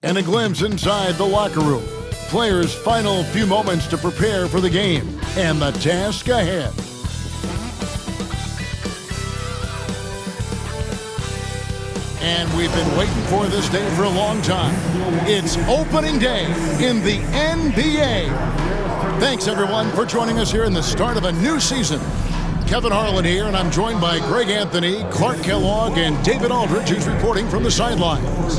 And a glimpse inside the locker room. Players' final few moments to prepare for the game and the task ahead. And we've been waiting for this day for a long time. It's opening day in the NBA. Thanks, everyone, for joining us here in the start of a new season. Kevin Harlan here, and I'm joined by Greg Anthony, Clark Kellogg, and David Aldridge, who's reporting from the sidelines.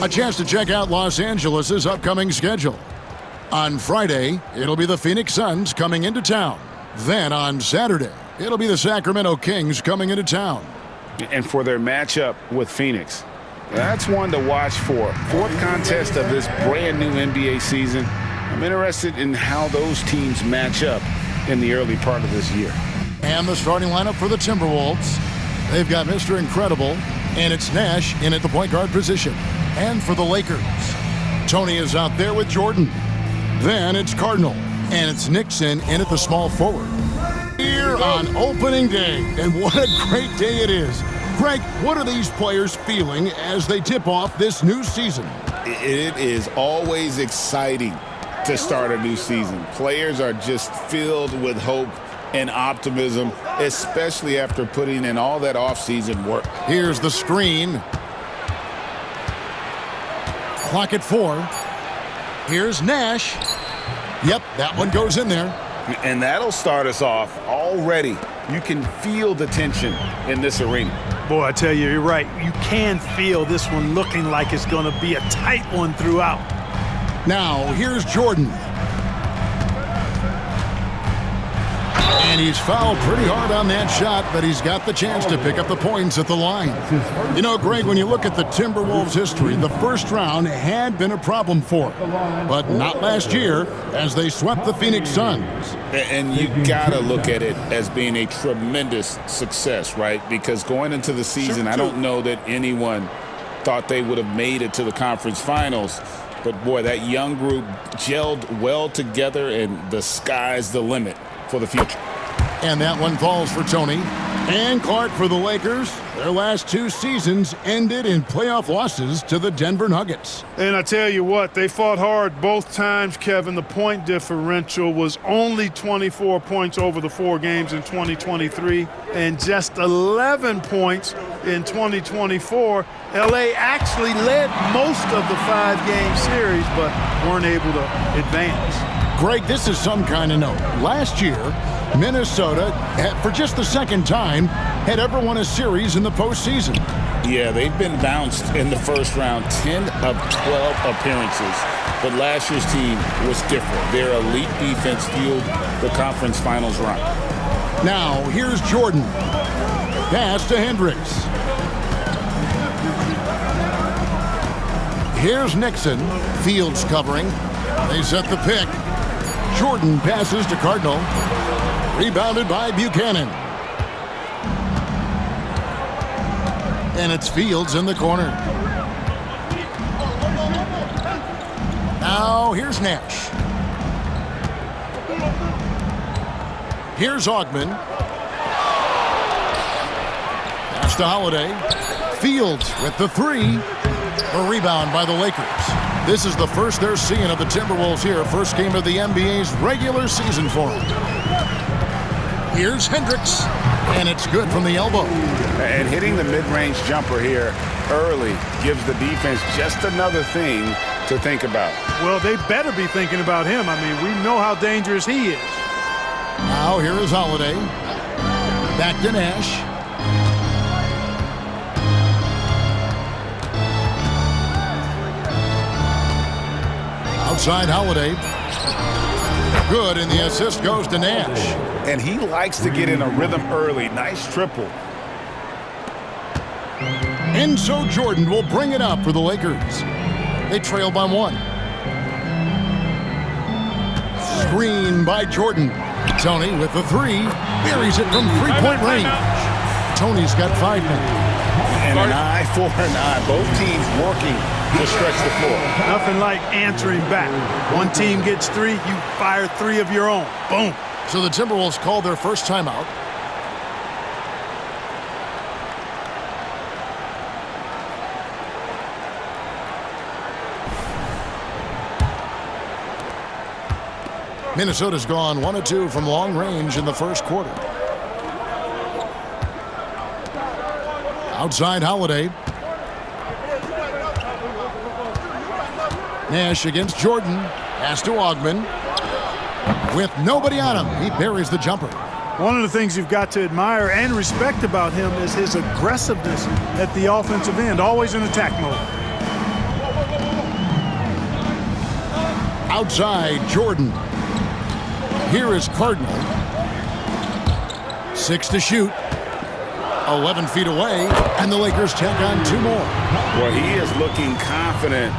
A chance to check out Los Angeles' upcoming schedule. On Friday, it'll be the Phoenix Suns coming into town. Then on Saturday, it'll be the Sacramento Kings coming into town. And for their matchup with Phoenix, that's one to watch for. Fourth contest of this brand new NBA season. I'm interested in how those teams match up in the early part of this year. And the starting lineup for the Timberwolves. They've got Mr. Incredible, and it's Nash in at the point guard position. And for the Lakers, Tony is out there with Jordan. Then it's Cardinal, and it's Nixon in at the small forward. Here on opening day, and what a great day it is. Greg, what are these players feeling as they tip off this new season? It is always exciting to start a new season. Players are just filled with hope and optimism, especially after putting in all that offseason work. Here's the screen. Clock at 4. Here's Nash. Yep, that one goes in there. And that'll start us off already. You can feel the tension in this arena. Boy, I tell you, you're right. You can feel this one looking like it's going to be a tight one throughout. Now, here's Jordan. And he's fouled pretty hard on that shot, but he's got the chance to pick up the points at the line. You know, Greg, when you look at the Timberwolves' history, the first round had been a problem for them. But not last year, as they swept the Phoenix Suns. And you got to look at it as being a tremendous success, right? Because going into the season, I don't know that anyone thought they would have made it to the conference finals. But, boy, that young group gelled well together, and the sky's the limit for the future. And that one falls for Tony. And Clark for the Lakers. Their last 2 seasons ended in playoff losses to the Denver Nuggets. And I tell you what, they fought hard both times, Kevin. The point differential was only 24 points over the 4 games in 2023 and just 11 points in 2024. LA actually led most of the 5-game series, but weren't able to advance. Greg, this is some kind of note. Last year, Minnesota, for just the second time, had ever won a series in the postseason. Yeah, they've been bounced in the first round, 10 of 12 appearances. But last year's team was different. Their elite defense fueled the conference finals run. Now, here's Jordan. Pass to Hendricks. Here's Nixon. Fields covering. They set the pick. Jordan passes to Cardinal. Rebounded by Buchanan. And it's Fields in the corner. Now here's Nash. Here's Augman. Pass to Holiday. Fields with the 3. A rebound by the Lakers. This is the first they're seeing of the Timberwolves here. First game of the NBA's regular season for them. Here's Hendricks, and it's good from the elbow. And hitting the mid-range jumper here early gives the defense just another thing to think about. Well, they better be thinking about him. I mean, we know how dangerous he is. Now here is Holiday. Back to Nash. Outside Holiday. Good, and the assist goes to Nash. And he likes to get in a rhythm early. Nice triple. And so Jordan will bring it up for the Lakers. They trail by 1. Screen by Jordan. Tony with the 3. Buries it from 3-point range. Tony's got 5 now. And an eye for an eye. Both teams working to stretch the floor. Nothing like answering back. One team gets 3, you fire 3 of your own. Boom. So the Timberwolves called their first timeout. Minnesota's gone 1 of 2 from long range in the first quarter. Outside Holiday. Nash against Jordan. Pass to Ogman. With nobody on him, he buries the jumper. One of the things you've got to admire and respect about him is his aggressiveness at the offensive end, always in attack mode. Outside Jordan. Here is Cardinal. 6 to shoot. 11 feet away, and the Lakers check on 2 more. Well, he is looking confident.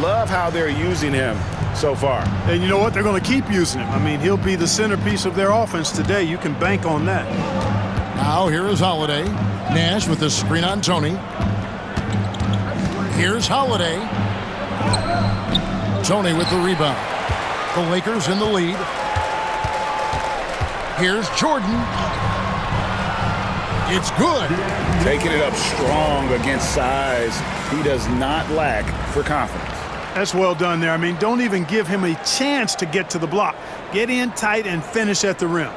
Love how they're using him so far. And you know what? They're going to keep using him. I mean, he'll be the centerpiece of their offense today. You can bank on that. Now here is Holiday. Nash with the screen on Tony. Here's Holiday. Tony with the rebound. The Lakers in the lead. Here's Jordan. It's good. Taking it up strong against size. He does not lack for confidence. That's well done there. I mean, don't even give him a chance to get to the block. Get in tight and finish at the rim.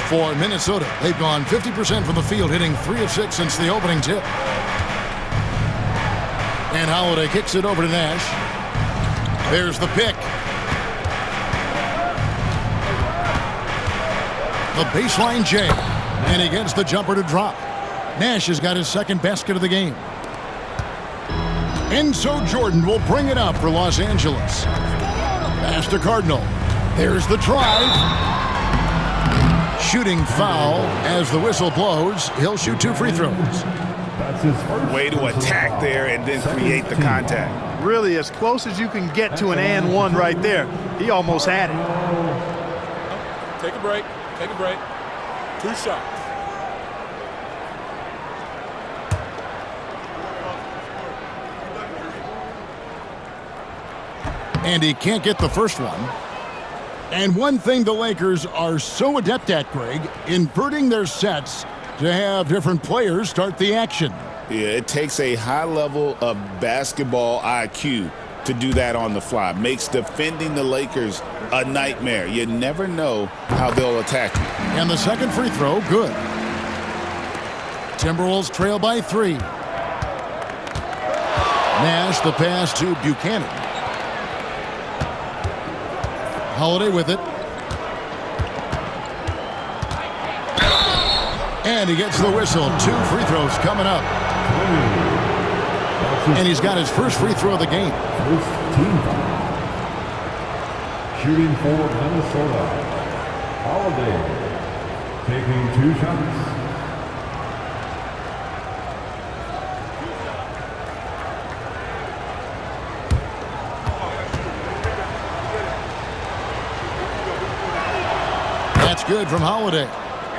For Minnesota, they've gone 50% from the field, hitting 3 of 6 since the opening tip. And Holiday kicks it over to Nash. There's the pick. The baseline J. And he gets the jumper to drop. Nash has got his second basket of the game. And so Jordan will bring it up for Los Angeles. Pass to Cardinal. There's the drive. Shooting foul as the whistle blows. He'll shoot 2 free throws. Way to attack there and then create the contact. Really as close as you can get to an and one right there. He almost had it. Take a break. Take a break. 2 shots. And he can't get the first one. And one thing the Lakers are so adept at, Greg, inverting their sets to have different players start the action. Yeah, it takes a high level of basketball IQ to do that on the fly. Makes defending the Lakers a nightmare. You never know how they'll attack you. And the second free throw, good. Timberwolves trail by 3. Nash the pass to Buchanan. Holiday with it. And he gets the whistle. 2 free throws coming up. And he's got his first free throw of the game. Shooting for Minnesota. Holiday taking 2 shots. That's good from Holiday.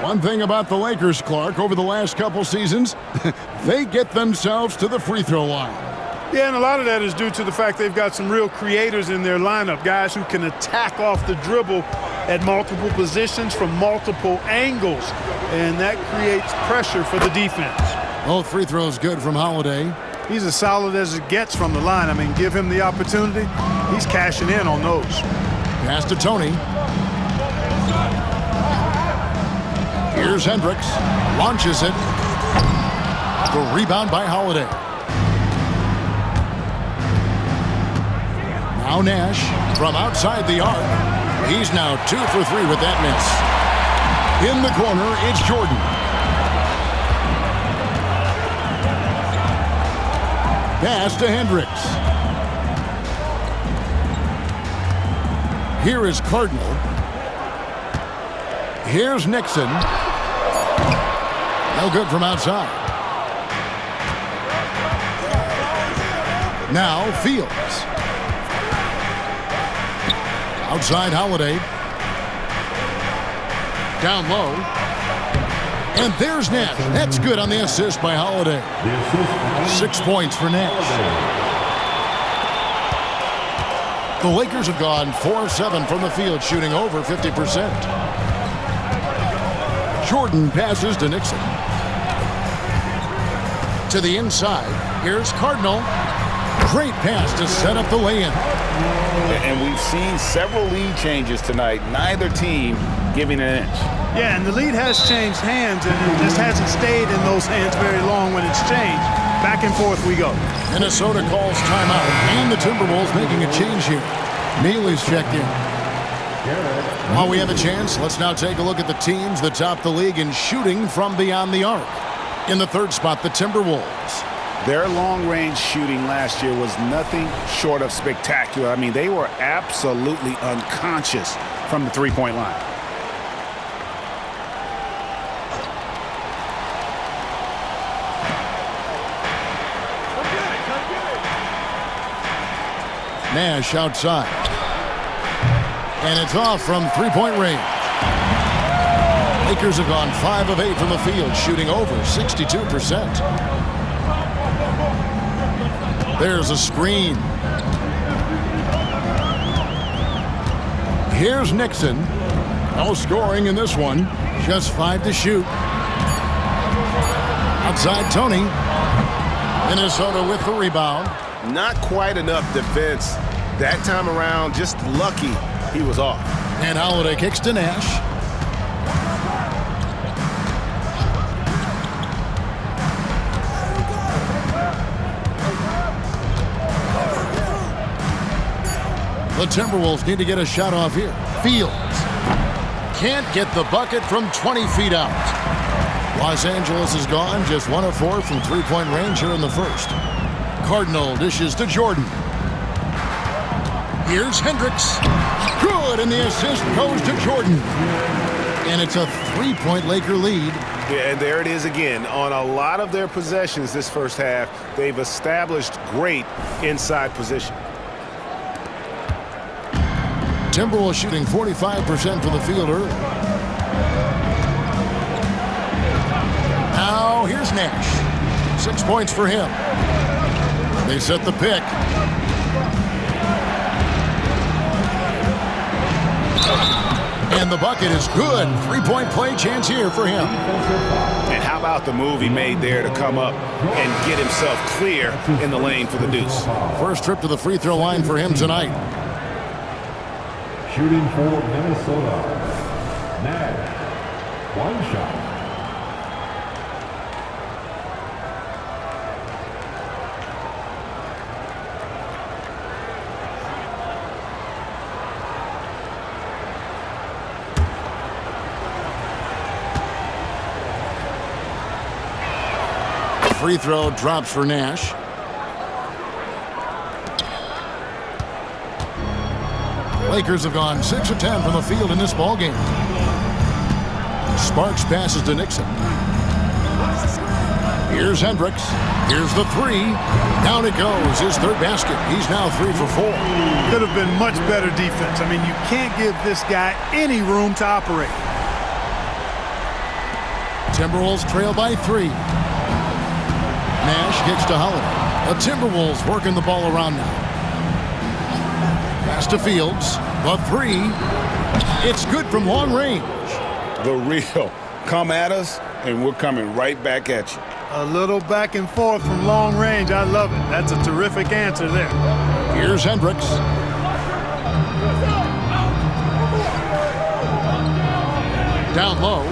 One thing about the Lakers, Clark, over the last couple seasons, they get themselves to the free throw line. Yeah, and a lot of that is due to the fact they've got some real creators in their lineup, guys who can attack off the dribble at multiple positions from multiple angles, and that creates pressure for the defense. Both free throws good from Holiday. He's as solid as it gets from the line. I mean, give him the opportunity. He's cashing in on those. Pass to Tony. Here's Hendricks. Launches it. The rebound by Holiday. Now Nash from outside the arc. He's now 2 for 3 with that miss. In the corner, it's Jordan. Pass to Hendricks. Here is Cardinal. Here's Nixon. No good from outside. Now Fields. Outside Holiday. Down low. And there's Nash. That's good on the assist by Holiday. 6 points for Nash. The Lakers have gone 4 of 7 from the field, shooting over 50%. Jordan passes to Nixon. To the inside. Here's Cardinal. Great pass to set up the lay-in. And we've seen several lead changes tonight. Neither team giving an inch. Yeah, and the lead has changed hands, and it just hasn't stayed in those hands very long when it's changed. Back and forth we go. Minnesota calls timeout, and the Timberwolves making a change here. Neely's checked in. While we have a chance, let's now take a look at the teams that top the league in shooting from beyond the arc. In the third spot, the Timberwolves. Their long-range shooting last year was nothing short of spectacular. I mean, they were absolutely unconscious from the three-point line. Nash outside. And it's off from three-point range. Lakers have gone 5 of 8 from the field, shooting over 62%. There's a screen. Here's Nixon. No scoring in this one. Just 5 to shoot. Outside Tony. Minnesota with the rebound. Not quite enough defense that time around. Just lucky he was off. And Holiday kicks to Nash. The Timberwolves need to get a shot off here. Fields can't get the bucket from 20 feet out. Los Angeles is gone, just 1 of 4 from three-point range here in the first. Cardinal dishes to Jordan. Here's Hendricks. Good, and the assist goes to Jordan. And it's a 3-point Laker lead. Yeah, and there it is again. On a lot of their possessions this first half, they've established great inside position. Timberwolves shooting 45% from the field early. Now here's Nash. 6 points for him. They set the pick. And the bucket is good. 3-point play chance here for him. And how about the move he made there to come up and get himself clear in the lane for the deuce? First trip to the free throw line for him tonight. Shooting for Minnesota. Nash. 1 shot. Free throw drops for Nash. Lakers have gone 6 of 10 from the field in this ballgame. Sparks passes to Nixon. Here's Hendricks. Here's the 3. Down it goes. His third basket. He's now 3 for 4. Could have been much better defense. I mean, you can't give this guy any room to operate. Timberwolves trail by 3. Nash gets to Holiday. The Timberwolves working the ball around now. Pass to Fields. The 3. It's good from long range. The real. Come at us, and we're coming right back at you. A little back and forth from long range. I love it. That's a terrific answer there. Here's Hendricks. Down low.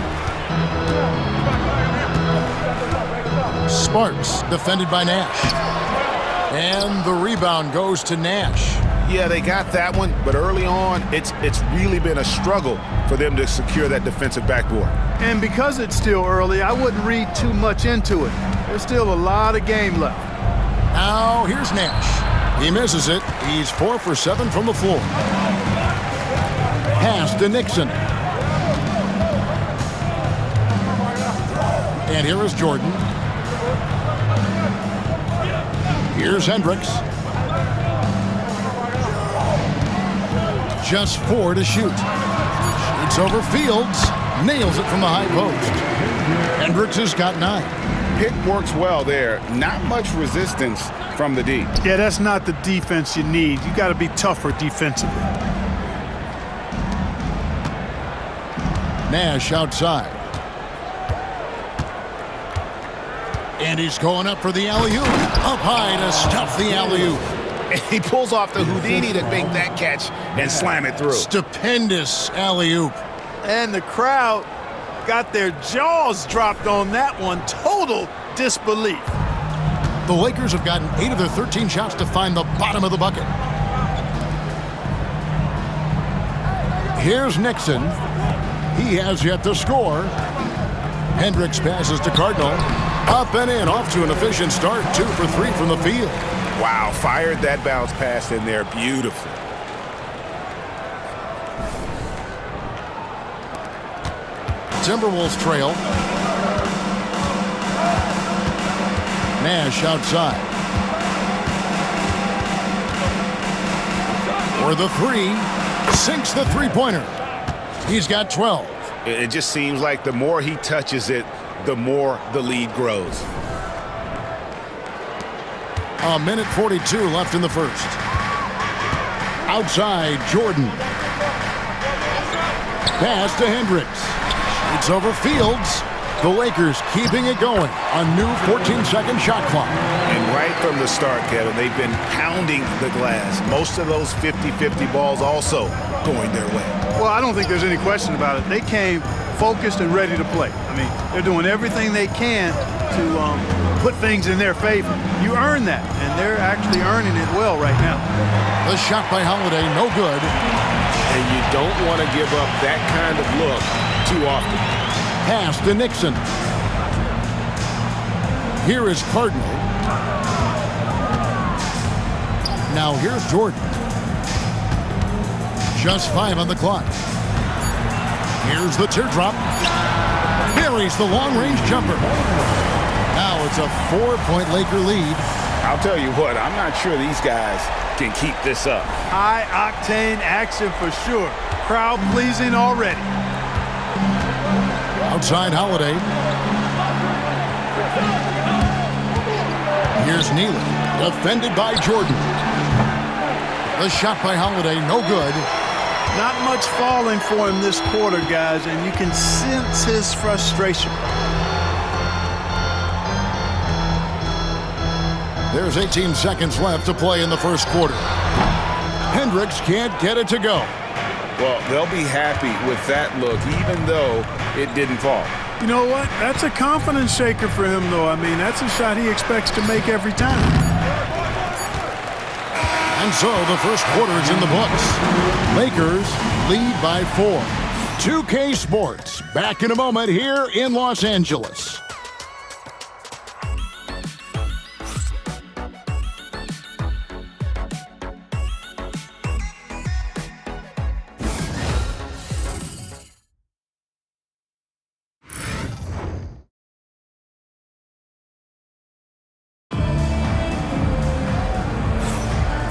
Sparks defended by Nash. And the rebound goes to Nash. Yeah, they got that one, but early on, it's really been a struggle for them to secure that defensive backboard. And because it's still early, I wouldn't read too much into it. There's still a lot of game left. Now here's Nash. He misses it. He's 4 for 7 from the floor. Pass to Nixon. And here is Jordan. Here's Hendricks. Just 4 to shoot. Shoots over Fields. Nails it from the high post. Hendricks has got 9. Pick works well there. Not much resistance from the D. Yeah, that's not the defense you need. You got to be tougher defensively. Nash outside. And he's going up for the alley-oop. Up high to stuff the alley-oop. And he pulls off the Houdini to make that catch and slam it through. Stupendous alley-oop. And the crowd got their jaws dropped on that one. Total disbelief. The Lakers have gotten 8 of their 13 shots to find the bottom of the bucket. Here's Nixon. He has yet to score. Hendricks passes to Cardinal. Up and in, off to an efficient start. 2 for 3 from the field. Wow, fired that bounce pass in there beautifully. Timberwolves trail. Nash outside. For the 3. Sinks the three-pointer. He's got 12. It just seems like the more he touches it, the more the lead grows. A minute 42 left in the first. Outside, Jordan. Pass to Hendricks. It's over Fields. The Lakers keeping it going. A new 14-second shot clock. And right from the start, Kevin, they've been pounding the glass. Most of those 50-50 balls also going their way. Well, I don't think there's any question about it. They came focused and ready to play. I mean, they're doing everything they can to put things in their favor. You earn that, and they're actually earning it well right now. The shot by Holiday, no good. And you don't want to give up that kind of look too often. Pass to Nixon. Here is Cardinal. Now here's Jordan. Just 5 on the clock. Here's the teardrop. Buries the long-range jumper. Now it's a 4-point Laker lead. I'll tell you what, I'm not sure these guys can keep this up. High-octane action for sure. Crowd pleasing already. Outside Holiday. Here's Neely. Defended by Jordan. The shot by Holiday, no good. Not much falling for him this quarter, guys, and you can sense his frustration. There's 18 seconds left to play in the first quarter. Hendricks can't get it to go. Well, they'll be happy with that look, even though it didn't fall. You know what? That's a confidence shaker for him, though. I mean, that's a shot he expects to make every time. And so the first quarter is in the books. Lakers lead by 4. 2K Sports back in a moment here in Los Angeles.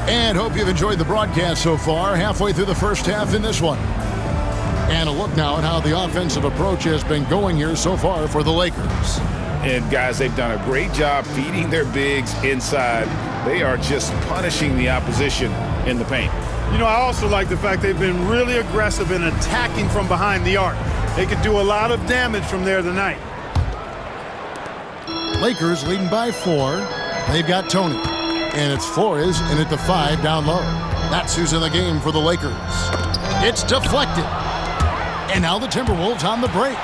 And hope you've enjoyed the broadcast so far, halfway through the first half in this one. And a look now at how the offensive approach has been going here so far for the Lakers. And guys, they've done a great job feeding their bigs inside. They are just punishing the opposition in the paint. You know, I also like the fact they've been really aggressive in attacking from behind the arc. They could do a lot of damage from there tonight. Lakers leading by 4. They've got Tony. And it's Flores in at the 5 down low. That's who's in the game for the Lakers. It's deflected. And now the Timberwolves on the break.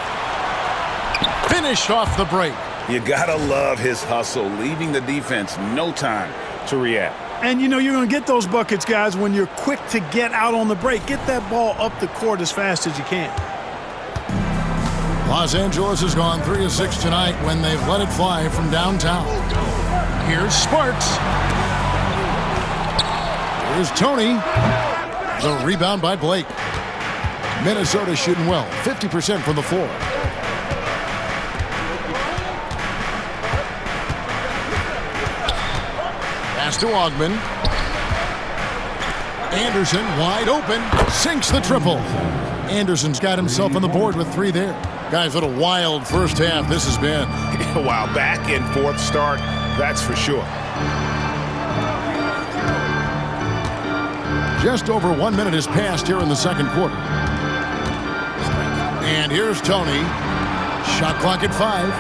Finished off the break. You gotta love his hustle, leaving the defense no time to react. And you know you're going to get those buckets, guys, when you're quick to get out on the break. Get that ball up the court as fast as you can. Los Angeles has gone 3 of 6 tonight when they've let it fly from downtown. Here's Sparks. Here's Tony. The rebound by Blake. Minnesota shooting well, 50% from the floor. Pass to Ogman. Anderson wide open, sinks the triple. Anderson's got himself on the board with 3 there. Guys, what a wild first half this has been. Wow, back and forth start, that's for sure. Just over 1 minute has passed here in the second quarter. And here's Tony. Shot clock at 5.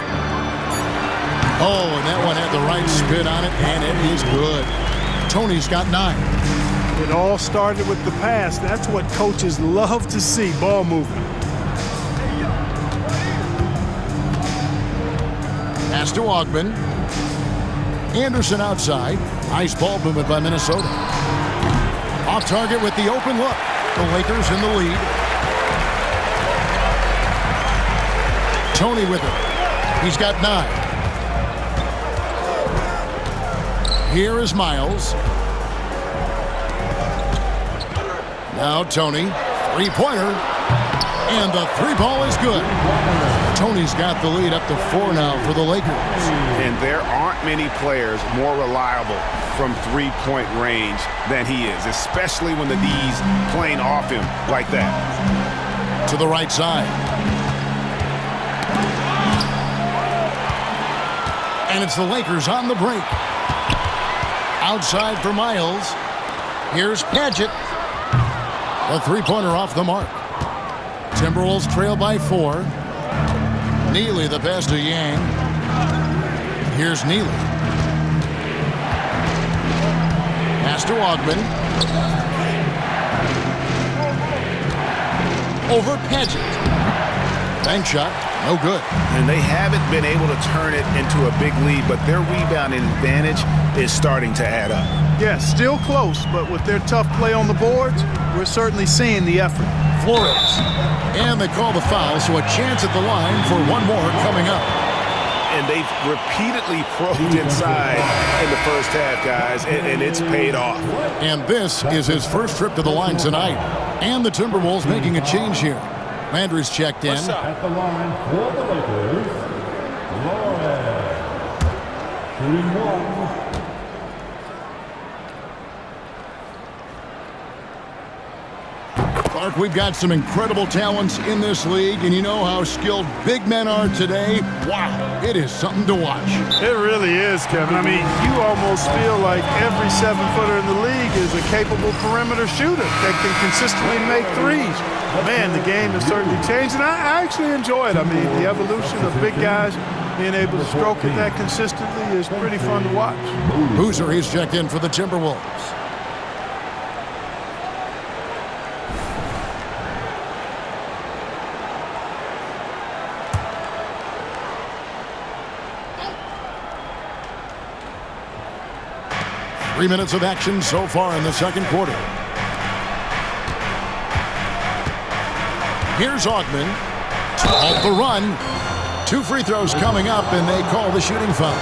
Oh, and that one had the right spin on it, and it is good. Tony's got 9. It all started with the pass. That's what coaches love to see, ball movement. Pass to Ogman. Anderson outside. Nice ball movement by Minnesota. Off target with the open look. The Lakers in the lead. Tony with it. He's got 9. Here is Miles. Now Tony. Three-pointer. And the 3-ball is good. Tony's got the lead up to 4 now for the Lakers. And there aren't many players more reliable from three-point range than he is, especially when the D's playing off him like that. To the right side. And it's the Lakers on the break. Outside for Miles. Here's Padgett. A three-pointer off the mark. Timberwolves trail by 4. Neely the pass to Yang. Here's Neely. Pass to Ogman. Over Padgett. Bank shot. No good. And they haven't been able to turn it into a big lead, but their rebounding advantage is starting to add up. Yeah, still close, but with their tough play on the boards, we're certainly seeing the effort. Flores. And they call the foul, so a chance at the line for one more coming up. And they've repeatedly probed inside in the first half, guys, and it's paid off. And this is his first trip to the line tonight. And the Timberwolves making a change here. Landry's checked in. At the line for the Lakers, Flores. Shooting 1. Clark, we've got some incredible talents in this league, and you know how skilled big men are today. Wow, it is something to watch. It really is, Kevin. I mean, you almost feel like every 7-footer in the league is a capable perimeter shooter that can consistently make threes. Man, the game has certainly changed, and I actually enjoy it. I mean, the evolution of big guys being able to stroke it that consistently is pretty fun to watch. Boozer, he's checked in for the Timberwolves. Three minutes of action so far in the second quarter. Here's Ogman. Off the run. 2 free throws coming up, and they call the shooting foul.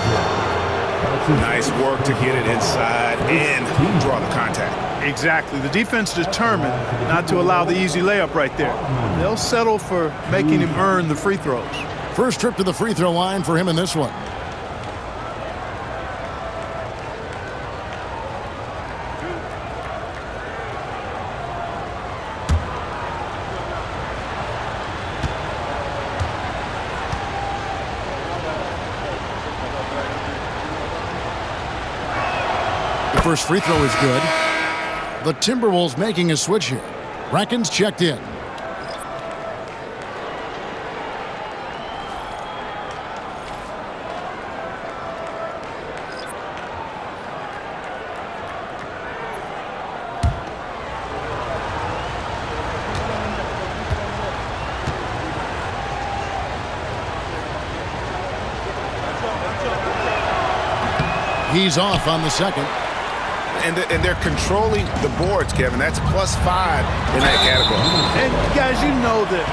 Nice work to get it inside and draw the contact. Exactly. The defense determined not to allow the easy layup right there. They'll settle for making him earn the free throws. First trip to the free throw line for him in this one. First free throw is good. The Timberwolves making a switch here. Rankin's checked in. He's off on the second. And they're controlling the boards, Kevin. That's +5 in that category. And guys, you know that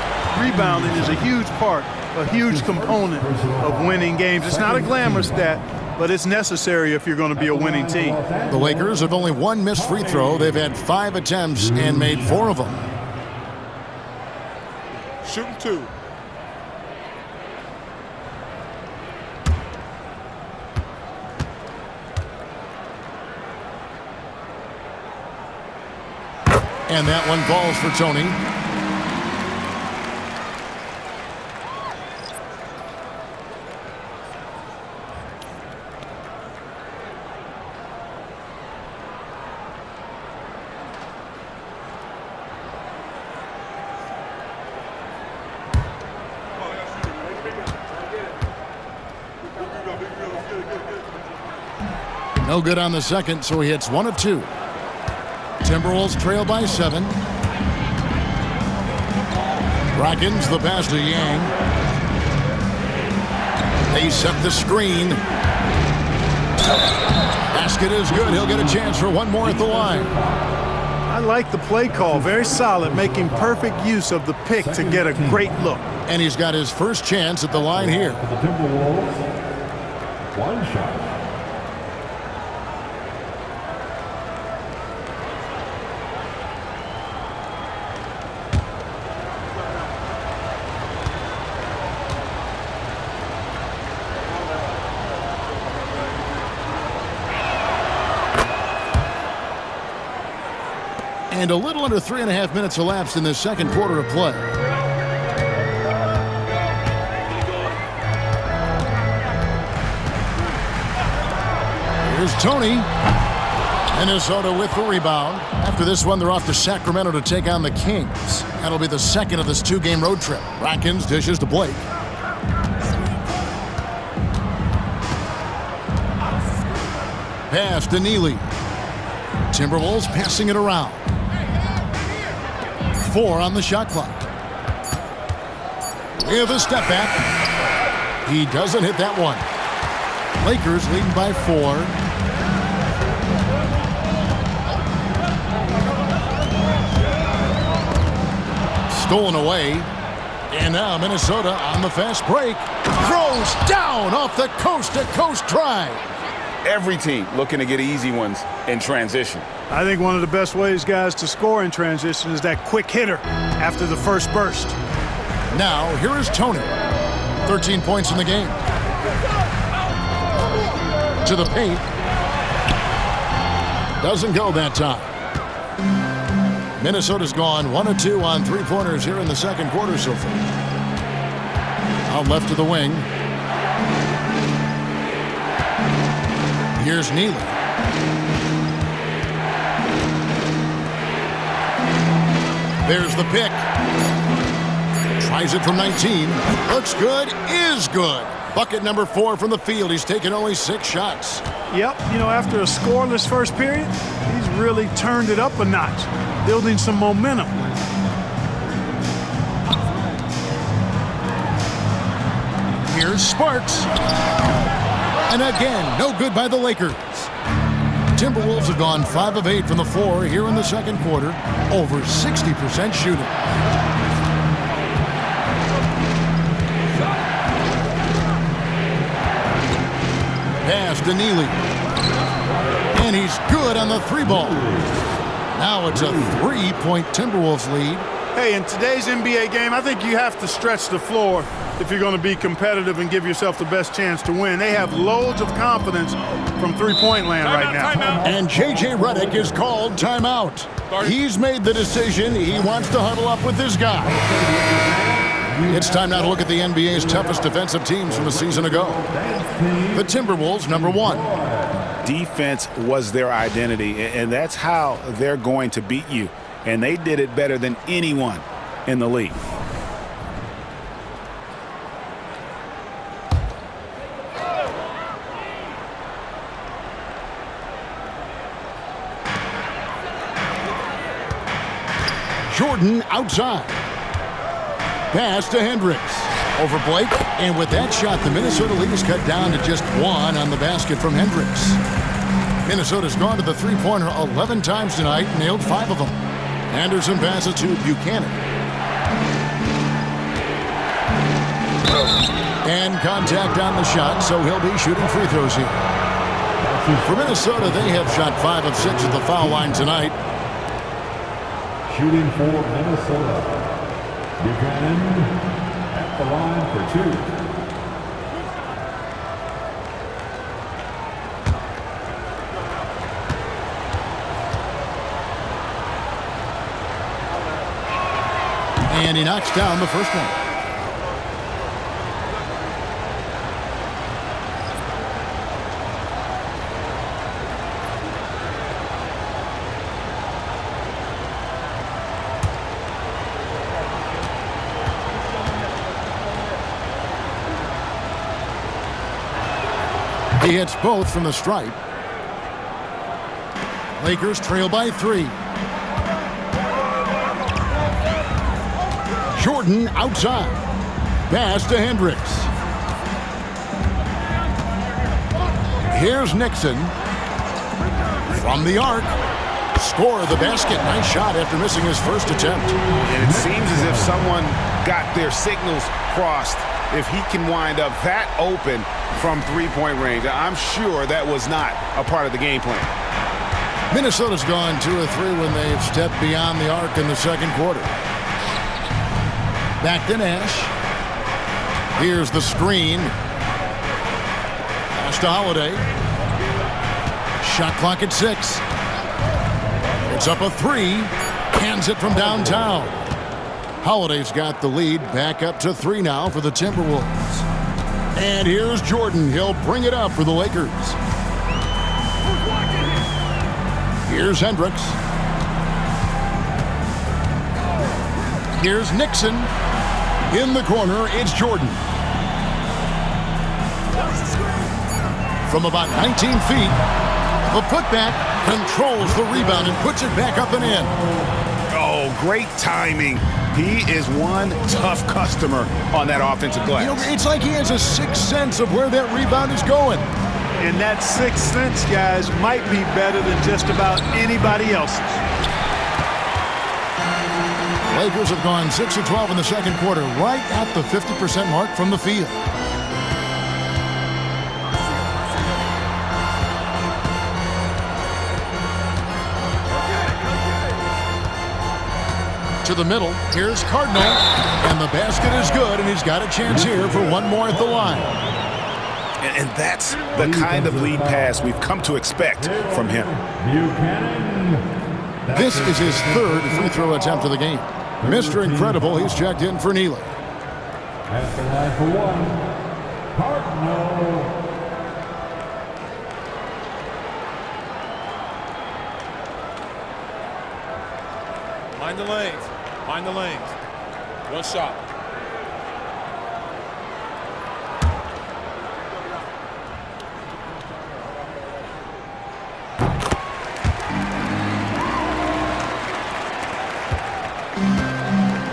rebounding is a huge part, a huge component of winning games. It's not a glamour stat, but it's necessary if you're going to be a winning team. The Lakers have only one missed free throw. They've had 5 attempts and made 4 of them. Shooting 2. And that one falls for Tony. No good on the second, so he hits 1 of 2. Timberwolves trail by 7. Rockins the pass to Yang. They set the screen. Basket is good. He'll get a chance for one more at the line. I like the play call. Very solid, making perfect use of the pick to get a great look. And he's got his first chance at the line here. For the Timberwolves, 1 shot. And a little under 3.5 minutes elapsed in the second quarter of play. Here's Tony. Minnesota with the rebound. After this one, they're off to Sacramento to take on the Kings. That'll be the second of this 2-game road trip. Rockins dishes to Blake. Pass to Neely. Timberwolves passing it around. 4 on the shot clock. With a step back. He doesn't hit that one. Lakers leading by 4. Stolen away. And now Minnesota on the fast break. Throws down off the coast-to-coast drive. Every team looking to get easy ones in transition. I think one of the best ways, guys, to score in transition is that quick hitter after the first burst. Now, here is Tony. 13 points in the game. To the paint. Doesn't go that time. Minnesota's gone 1 of 2 on 3-pointers here in the second quarter so far. Out left to the wing. Here's Neely. There's the pick. Tries it from 19. Looks good, is good. Bucket number 4 from the field. He's taken only 6 shots. Yep, you know, after a scoreless first period, he's really turned it up a notch, building some momentum. Here's Sparks. And again, no good by the Lakers. Timberwolves have gone 5 of 8 from the floor here in the second quarter. Over 60% shooting. Pass to Neely. And he's good on the 3-ball. Now it's a 3-point Timberwolves lead. Hey, in today's NBA game, I think you have to stretch the floor if you're going to be competitive and give yourself the best chance to win. They have loads of confidence from three-point land right now. And J.J. Redick is called timeout. He's made the decision. He wants to huddle up with this guy. It's time now to look at the NBA's toughest defensive teams from a season ago. The Timberwolves, number 1. Defense was their identity, and that's how they're going to beat you. And they did it better than anyone in the league. Jordan outside. Pass to Hendricks. Over Blake. And with that shot, the Minnesota lead is cut down to just 1 on the basket from Hendricks. Minnesota's gone to the three-pointer 11 times tonight, nailed 5 of them. Anderson passes to Buchanan. And contact on the shot, so he'll be shooting free throws here. For Minnesota, they have shot 5 of 6 at the foul line tonight. Shooting for Minnesota. Buchanan at the line for 2. And he knocks down the first one. He hits both from the stripe. Lakers trail by 3. Jordan outside. Pass to Hendricks. Here's Nixon. From the arc. Score the basket. Nice shot after missing his first attempt. And it seems as if someone got their signals crossed. If he can wind up that open from three-point range, I'm sure that was not a part of the game plan. Minnesota's gone 2 of 3 when they've stepped beyond the arc in the second quarter. Back to Nash. Here's the screen. Pass to Holiday. Shot clock at 6. It's up a 3. Hands it from downtown. Holiday's got the lead. Back up to 3 now for the Timberwolves. And here's Jordan. He'll bring it up for the Lakers. Here's Hendricks. Here's Nixon. In the corner, it's Jordan. From about 19 feet, the putback controls the rebound and puts it back up and in. Oh, great timing. He is one tough customer on that offensive glass. You know, it's like he has a sixth sense of where that rebound is going. And that sixth sense, guys, might be better than just about anybody else's. Lakers have gone 6 of 12 in the second quarter, right at the 50% mark from the field. To the middle, here's Cardinal, and the basket is good, and he's got a chance here for one more at the line. And that's the kind of lead pass we've come to expect from him. This is his third free throw attempt of the game. Mr. Incredible, he's checked in for Neely. At the line for 1, Cardinal. Mind the lanes. Mind the lanes. One shot.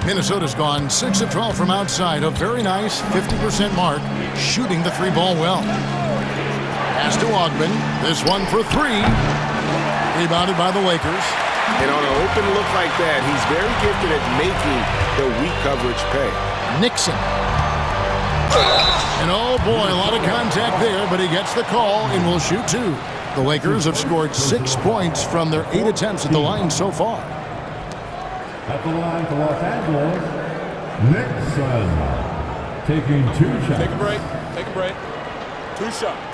Minnesota's gone 6 of 12 from outside. A very nice 50% mark, shooting the 3-ball well. Pass to Ogden. This one for 3. Rebounded by the Lakers. And on an open look like that, he's very gifted at making the weak coverage pay. Nixon. And oh boy, a lot of contact there, but he gets the call and will shoot 2. The Lakers have scored 6 points from their 8 attempts at the line so far. At the line for Los Angeles, Nixon. Taking 2 shots. Take a break. Take a break. 2 shots.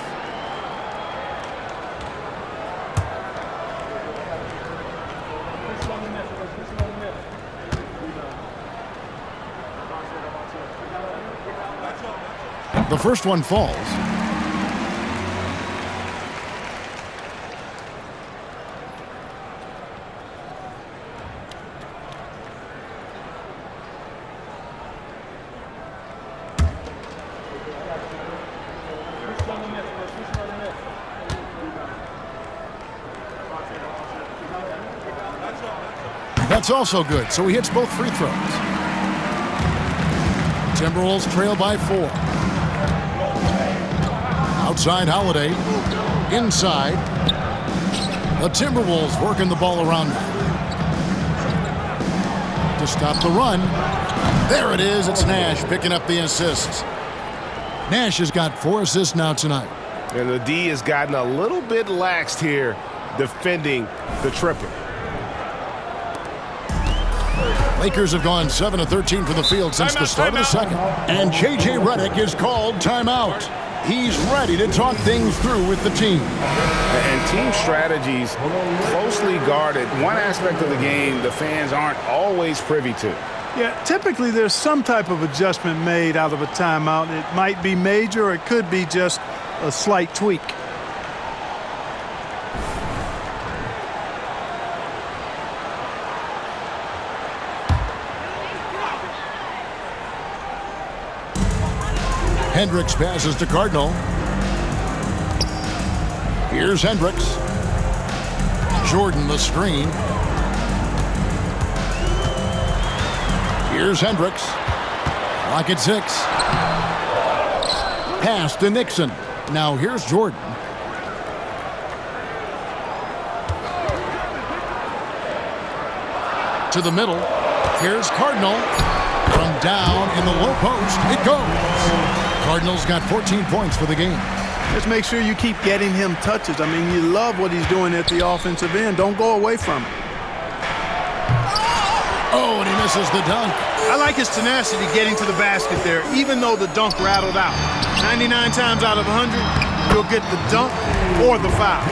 The first one falls. That's also good, so he hits both free throws. Timberwolves trail by 4. Outside Holiday. Inside. The Timberwolves working the ball around now. To stop the run. There it is. It's Nash picking up the assists. Nash has got 4 assists now tonight. And the D has gotten a little bit laxed here defending the triple. Lakers have gone 7 of 13 from the field since the start of the second. And J.J. Redick is called timeout. He's ready to talk things through with the team. And team strategies closely guarded. One aspect of the game the fans aren't always privy to. Yeah, typically there's some type of adjustment made out of a timeout. It might be major or it could be just a slight tweak. Hendricks passes to Cardinal. Here's Hendricks. Jordan the screen. Here's Hendricks. Clock at 6. Pass to Nixon. Now here's Jordan. To the middle. Here's Cardinal. From down in the low post, it goes. Cardinals got 14 points for the game. Just make sure you keep getting him touches. I mean, you love what he's doing at the offensive end. Don't go away from it. Oh, and he misses the dunk. I like his tenacity getting to the basket there, even though the dunk rattled out. 99 times out of 100, you'll get the dunk or the foul.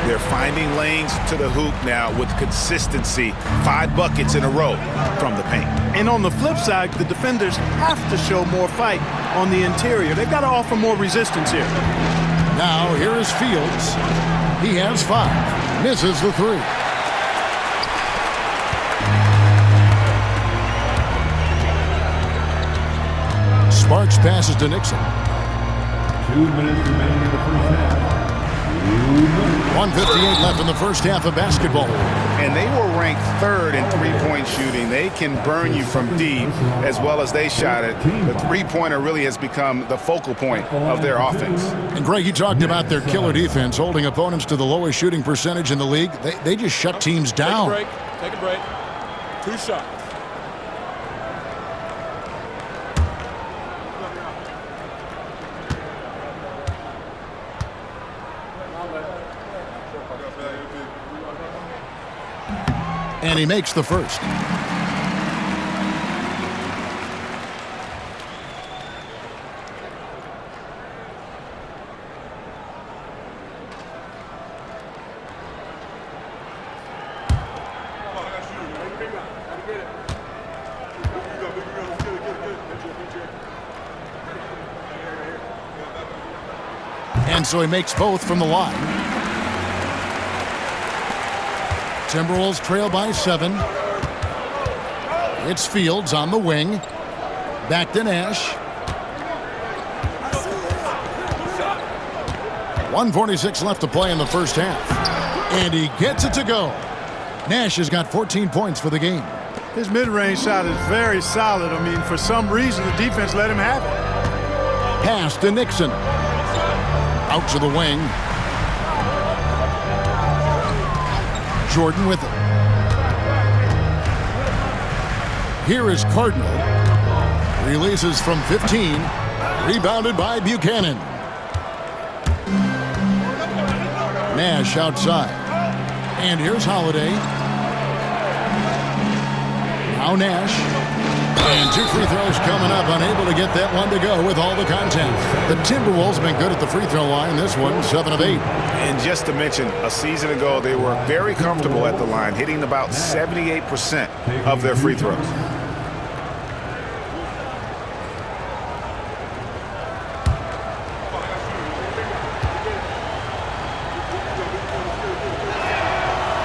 They're finding lanes to the hoop now with consistency. 5 buckets in a row from the paint. And on the flip side, the defenders have to show more fight on the interior. They've got to offer more resistance here. Now here is Fields. He has 5. Misses the 3. Sparks passes to Nixon. 2 minutes remaining in the first half. 1:58 left in the first half of basketball. And they were ranked 3rd in three-point shooting. They can burn you from deep as well as they shot it. The three-pointer really has become the focal point of their offense. And Greg, you talked about their killer defense, holding opponents to the lowest shooting percentage in the league. They just shut teams down. Take a break. 2 shots. And he makes the first. And so he makes both from the line. Timberwolves trail by 7. It's Fields on the wing. Back to Nash. 1:46 left to play in the first half. And he gets it to go. Nash has got 14 points for the game. His mid-range shot is very solid. I mean, for some reason, the defense let him have it. Pass to Nixon. Out to the wing. Jordan with it. Here is Cardinal. Releases from 15. Rebounded by Buchanan. Nash outside. And here's Holiday. Now Nash. And 2 free throws coming up. Unable to get that one to go with all the contact. The Timberwolves have been good at the free throw line. This one, 7 of 8. And just to mention, a season ago, they were very comfortable at the line, hitting about 78% of their free throws.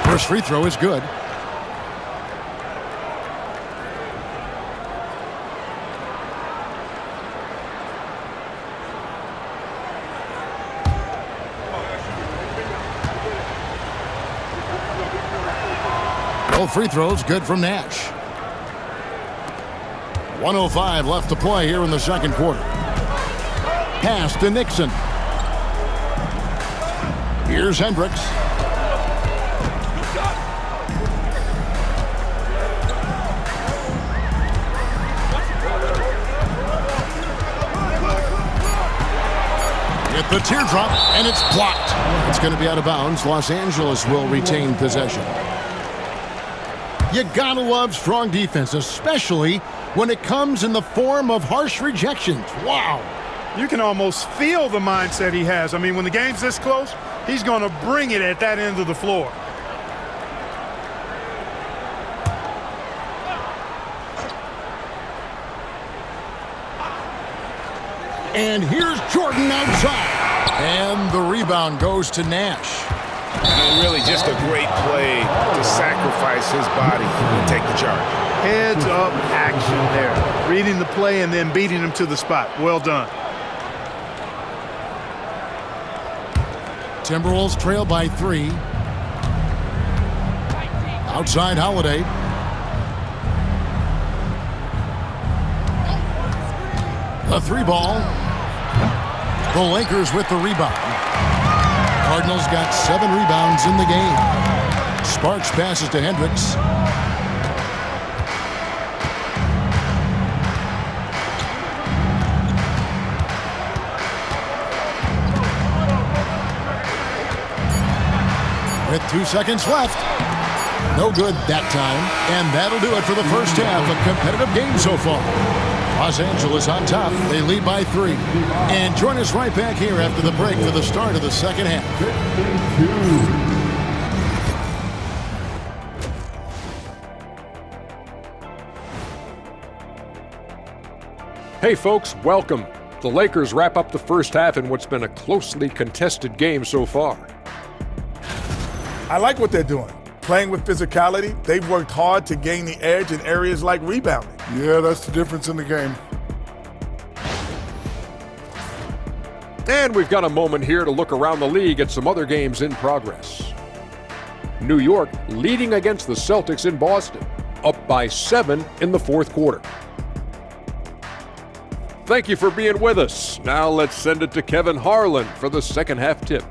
First free throw is good. Both free throws good from Nash. 1:05 left to play here in the second quarter. Pass to Nixon. Here's Hendricks. Get the teardrop, and it's blocked. It's going to be out of bounds. Los Angeles will retain possession. You gotta love strong defense, especially when it comes in the form of harsh rejections. Wow. You can almost feel the mindset he has. I mean, when the game's this close, he's going to bring it at that end of the floor. And here's Jordan outside. And the rebound goes to Nash. And really just a great play to sacrifice his body and take the charge. Heads up action there. Reading the play and then beating him to the spot. Well done. Timberwolves trail by 3. Outside Holiday. The 3-ball. The Lakers with the rebound. Cardinals got 7 rebounds in the game. Sparks passes to Hendricks. With 2 seconds left. No good that time. And that'll do it for the first half. A competitive game so far. Los Angeles on top. They lead by 3. And join us right back here after the break for the start of the second half. Hey folks, welcome. The Lakers wrap up the first half in what's been a closely contested game so far. I like what they're doing. Playing with physicality, they've worked hard to gain the edge in areas like rebounding. Yeah, that's the difference in the game. And we've got a moment here to look around the league at some other games in progress. New York leading against the Celtics in Boston, up by 7 in the fourth quarter. Thank you for being with us. Now let's send it to Kevin Harlan for the second half tip.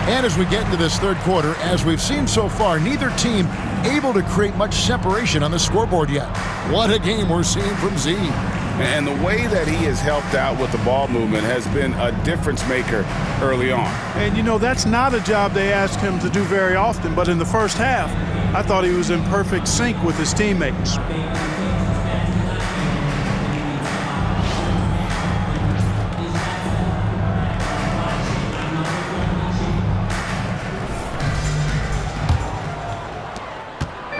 And as we get into this third quarter, as we've seen so far, neither team able to create much separation on the scoreboard yet. What a game we're seeing from Z. And the way that he has helped out with the ball movement has been a difference maker early on. And, you know, that's not a job they ask him to do very often, but in the first half, I thought he was in perfect sync with his teammates.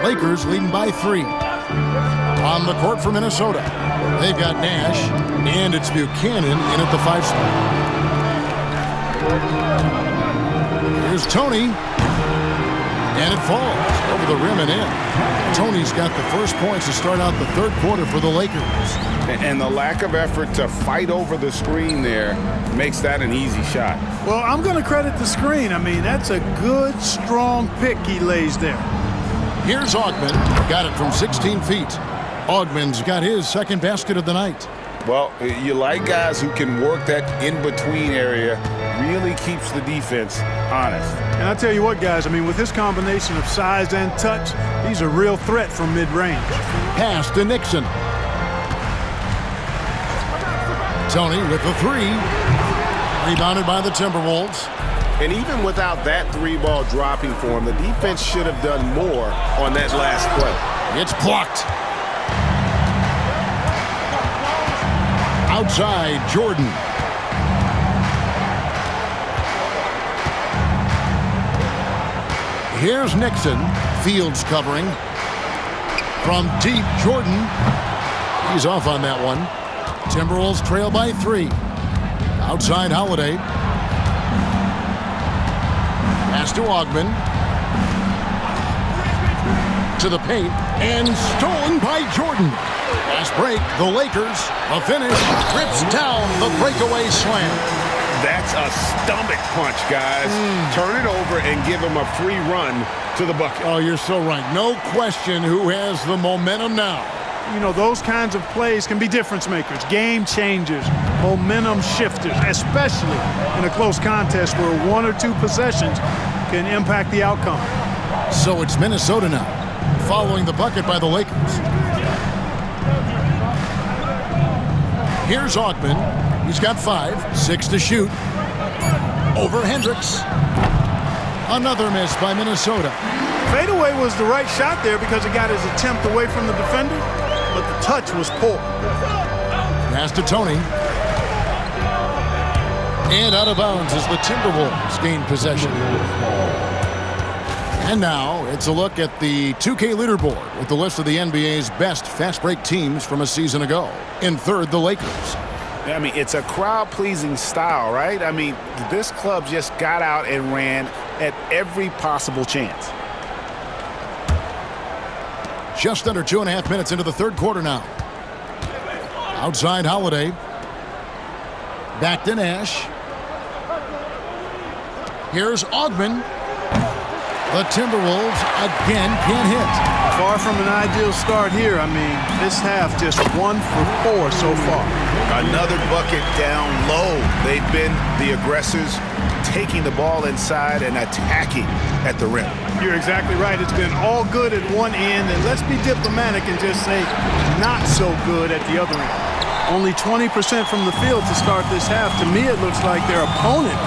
Lakers leading by 3. On the court for Minnesota, they've got Nash, and it's Buchanan in at the 5 spot. Here's Tony, and it falls over the rim and in. Tony's got the first points to start out the third quarter for the Lakers. And the lack of effort to fight over the screen there makes that an easy shot. Well, I'm going to credit the screen. I mean, that's a good, strong pick he lays there. Here's Augman, got it from 16 feet. Augman's got his second basket of the night. Well, you like guys who can work that in-between area, really keeps the defense honest. And I tell you what, guys, I mean, with his combination of size and touch, he's a real threat from mid-range. Pass to Nixon. Tony with the 3. Rebounded by the Timberwolves. And even without that 3-ball dropping for him, the defense should have done more on that last play. It's blocked. Outside, Jordan. Here's Nixon. Fields covering. From deep, Jordan. He's off on that one. Timberwolves trail by 3. Outside, Holiday. Pass to Augman. To the paint. And stolen by Jordan. Fast break. The Lakers. A finish. Rips down the breakaway slam. That's a stomach punch, guys. Turn it over and give him a free run to the bucket. Oh, you're so right. No question who has the momentum now. You know, those kinds of plays can be difference makers, game changers, momentum shifters, especially in a close contest where 1 or 2 possessions can impact the outcome. So it's Minnesota now, following the bucket by the Lakers. Here's Augman. He's got 5, 6 to shoot. Over Hendricks. Another miss by Minnesota. Fadeaway was the right shot there because it got his attempt away from the defender, but the touch was poor. Pass to Tony. And out of bounds as the Timberwolves gain possession. And now it's a look at the 2K leaderboard with the list of the NBA's best fast break teams from a season ago. In third, the Lakers. I mean, it's a crowd-pleasing style, right? I mean, this club just got out and ran at every possible chance. Just under 2.5 minutes into the third quarter now. Outside Holiday. Back to Nash. Here's Ogman. The Timberwolves again can't hit. Far from an ideal start here. I mean, this half just 1 for 4 so far. Another bucket down low. They've been the aggressors, taking the ball inside and attacking at the rim. You're exactly right. It's been all good at one end, and let's be diplomatic and just say not so good at the other end. Only 20% from the field to start this half. To me, it looks like their opponent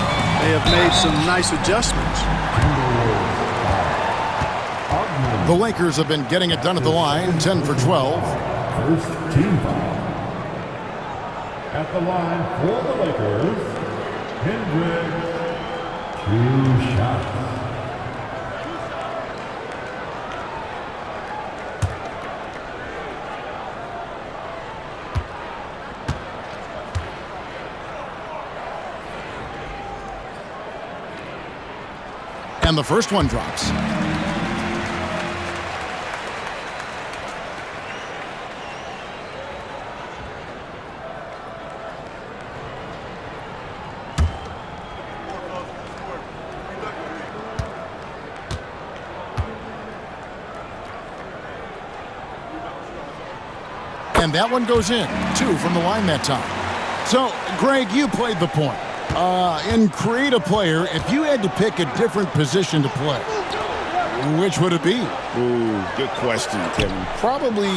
may have made some nice adjustments. The Lakers have been getting it done at the line, 10 for 12. First team foul. At the line for the Lakers, Hendricks, 2 shots. And the first one drops. And that one goes in. 2 from the line that time. So, Greg, you played the point. In create a player, if you had to pick a different position to play, which would it be? Ooh, good question, Kevin. Probably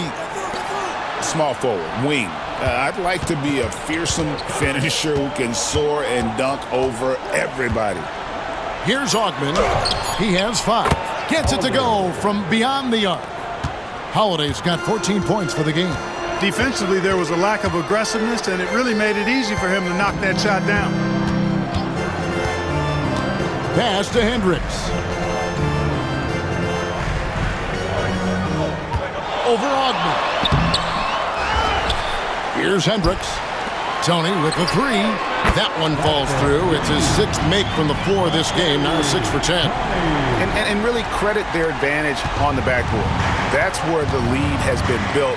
small forward, wing. I'd like to be a fearsome finisher who can soar and dunk over everybody. Here's Ogman. He has 5. Gets it to go from beyond the arc. Holiday's got 14 points for the game. Defensively, there was a lack of aggressiveness, and it really made it easy for him to knock that shot down. Pass to Hendricks. Over Ogman. Here's Hendricks. Tony with the 3. That one falls through. It's his 6th make from the floor this game. Now 6 for 10. And really credit their advantage on the backboard. That's where the lead has been built,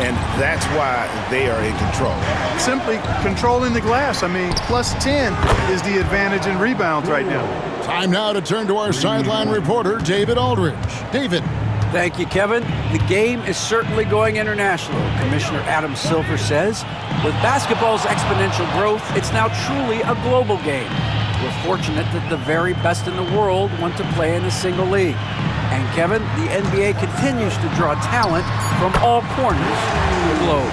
and that's why they are in control. Simply controlling the glass. I mean, plus 10 is the advantage in rebounds right now. Time now to turn to our sideline reporter, David Aldridge. David. Thank you, Kevin. The game is certainly going international. Commissioner Adam Silver says, with basketball's exponential growth, it's now truly a global game. We're fortunate that the very best in the world want to play in a single league. And Kevin, the NBA continues to draw talent from all corners of the globe.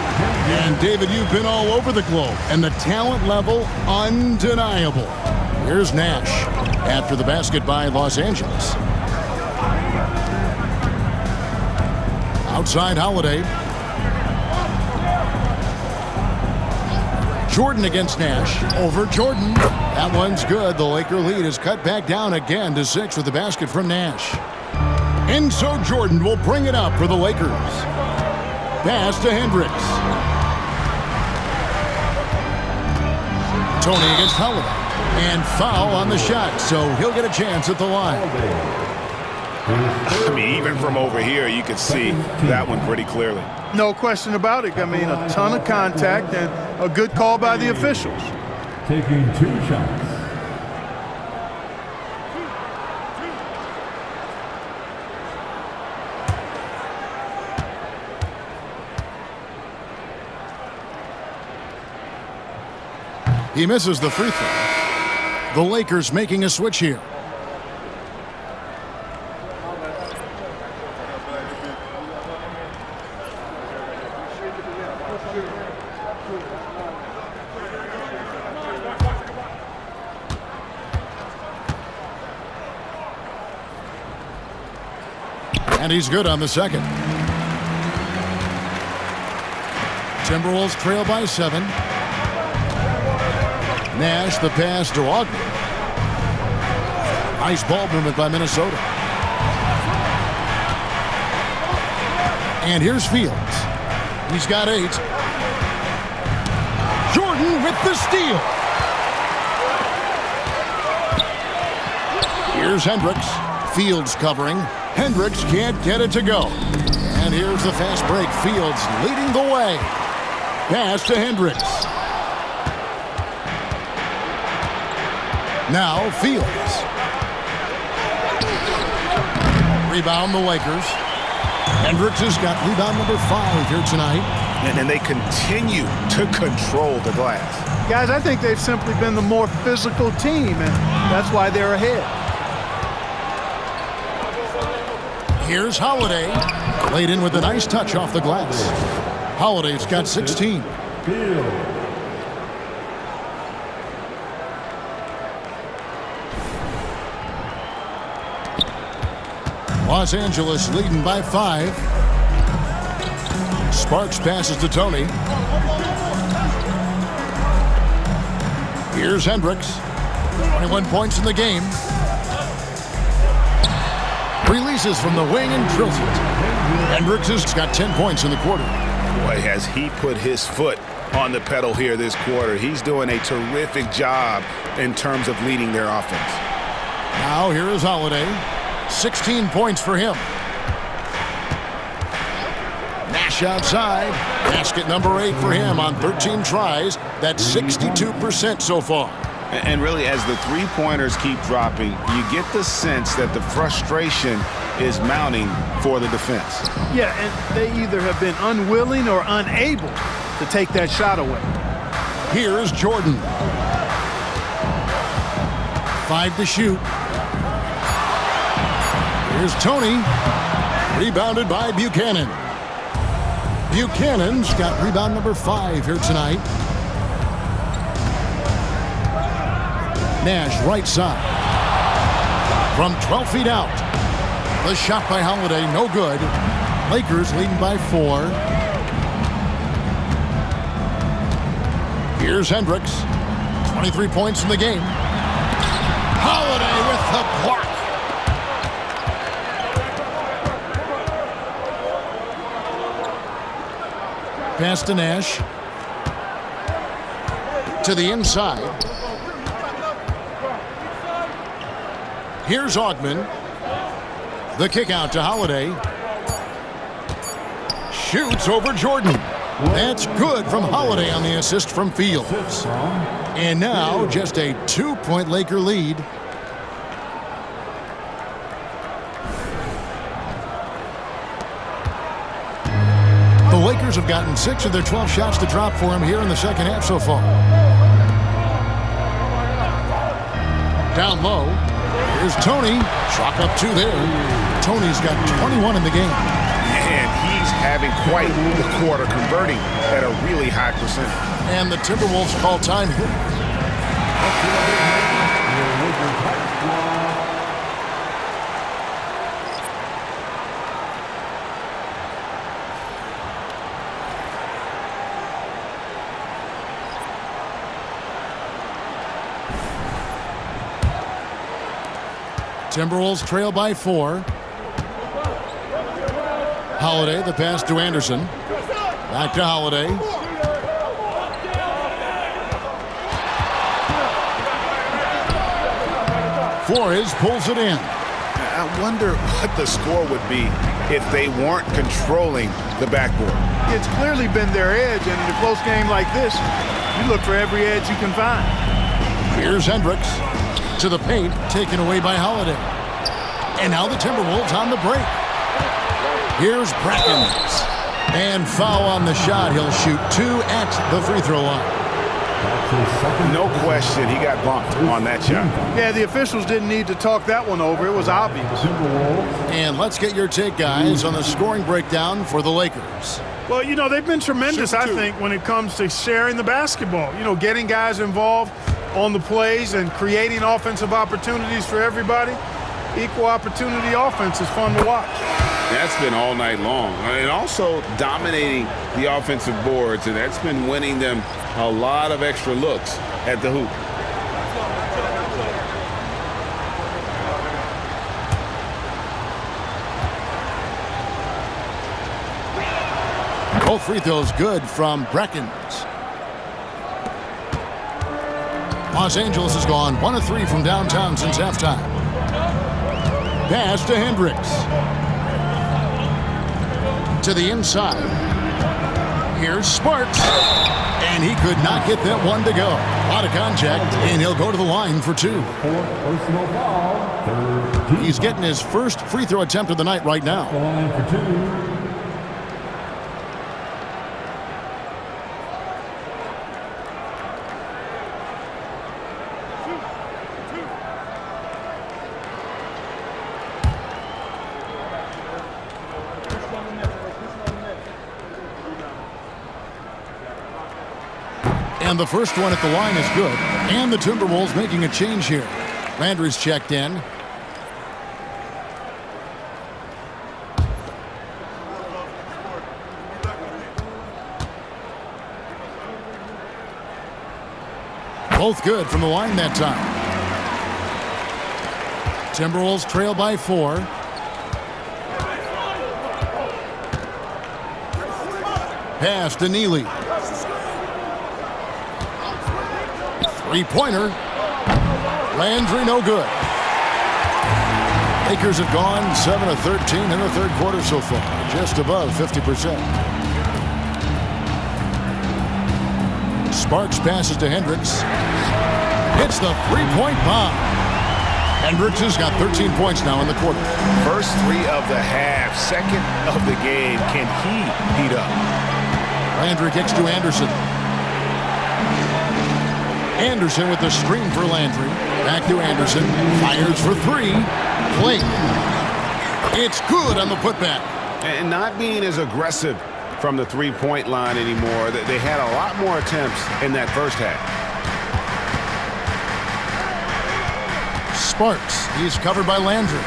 And David, you've been all over the globe, and the talent level undeniable. Here's Nash after the basket by Los Angeles. Outside Holiday. Jordan against Nash. Over Jordan. That one's good. The Laker lead is cut back down again to 6 with the basket from Nash. And so Jordan will bring it up for the Lakers. Pass to Hendricks. Tony against Holiday. And foul on the shot, so he'll get a chance at the line. I mean, even from over here, you can see that one pretty clearly. No question about it. I mean, a ton of contact and a good call by the officials. Taking 2 shots. He misses the free throw. The Lakers making a switch here. And he's good on the second. Timberwolves trail by 7. Nash, the pass to Ogden. Nice ball movement by Minnesota. And here's Fields. He's got 8. Jordan with the steal. Here's Hendricks. Fields covering. Hendricks can't get it to go. And here's the fast break. Fields leading the way. Pass to Hendricks. Now Fields. Rebound the Lakers. Hendricks has got rebound number 5 here tonight. And they continue to control the glass. Guys, I think they've simply been the more physical team, and that's why they're ahead. Here's Holiday. Laid in with a nice touch off the glass. Holiday's got 16. Los Angeles leading by 5. Sparks passes to Tony. Here's Hendricks. 21 points in the game. Releases from the wing and drills it. Hendricks has got 10 points in the quarter. Boy, has he put his foot on the pedal here this quarter. He's doing a terrific job in terms of leading their offense. Now here is Holiday. 16 points for him. Nash outside. Basket number 8 for him on 13 tries. That's 62% so far. And really, as the three-pointers keep dropping, you get the sense that the frustration is mounting for the defense. Yeah, and they either have been unwilling or unable to take that shot away. Here's Jordan. 5 to shoot. Here's Tony. Rebounded by Buchanan. Buchanan's got rebound number 5 here tonight. Nash right side. From 12 feet out. The shot by Holiday, no good. Lakers leading by 4. Here's Hendricks. 23 points in the game. Holiday with the block. Pass to Nash. To the inside. Here's Augman. The kick out to Holiday. Shoots over Jordan. That's good from Holiday on the assist from Fields. And now just a 2-point Laker lead. The Lakers have gotten 6 of their 12 shots to drop for him here in the second half so far. Down low. Here's Tony. Chalk up 2 there. Tony's got 21 in the game. And he's having quite the quarter, converting at a really high percentage. And the Timberwolves call time here. Timberwolves trail by 4. Holiday, the pass to Anderson. Back to Holiday. Flores pulls it in. I wonder what the score would be if they weren't controlling the backboard. It's clearly been their edge, and in a close game like this, you look for every edge you can find. Here's Hendricks. To the paint, taken away by Holiday. And now the Timberwolves on the break. Here's Bracken. And foul on the shot. He'll shoot 2 at the free throw line. No question, he got bumped on that shot. Yeah, the officials didn't need to talk that one over. It was obvious. And let's get your take, guys, on the scoring breakdown for the Lakers. Well, you know, they've been tremendous, I think, when it comes to sharing the basketball. You know, getting guys involved on the plays and creating offensive opportunities for everybody. Equal opportunity offense is fun to watch. That's been all night long. And also dominating the offensive boards, and that's been winning them a lot of extra looks at the hoop. Both free throws good from Brackens. Los Angeles has gone 1 of 3 from downtown since halftime. Pass to Hendricks. to the inside. Here's Sparks. And he could not get that one to go. A lot of contact, and he'll go to the line for 2. Personal foul. He's getting his first free throw attempt of the night right now. The line for 2. And the first one at the line is good. And the Timberwolves making a change here. Landry's checked in. Both good from the line that time. Timberwolves trail by 4. Pass to Neely. Three-pointer. Landry, no good. Lakers have gone 7 of 13 in the third quarter so far, just above 50%. Sparks passes to Hendricks. Hits the three-point bomb. Hendricks has got 13 points now in the quarter. First 3 of the half, second of the game. Can he heat up? Landry kicks to Anderson. Anderson with the screen for Landry. Back to Anderson. Fires for 3. Blake. It's good on the putback. And not being as aggressive from the three-point line anymore. They had a lot more attempts in that first half. Sparks. He's covered by Landry.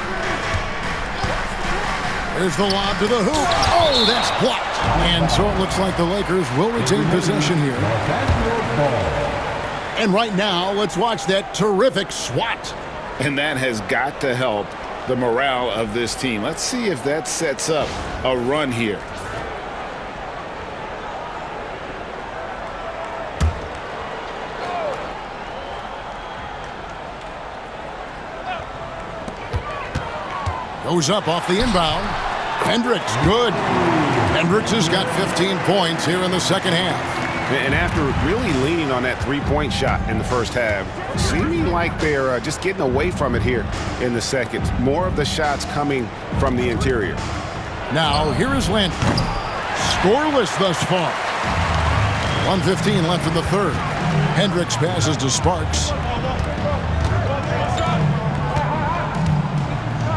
There's the lob to the hoop. Oh, that's blocked. And so it looks like the Lakers will retain possession here. And right now, let's watch that terrific swat. And that has got to help the morale of this team. Let's see if that sets up a run here. Goes up off the inbound. Hendricks, good. Hendricks has got 15 points here in the second half. And after really leaning on that three-point shot in the first half, seeming like they're just getting away from it here in the second. More of the shots coming from the interior. Now, here is Landry. Scoreless thus far. 1:15 left in the third. Hendricks passes to Sparks.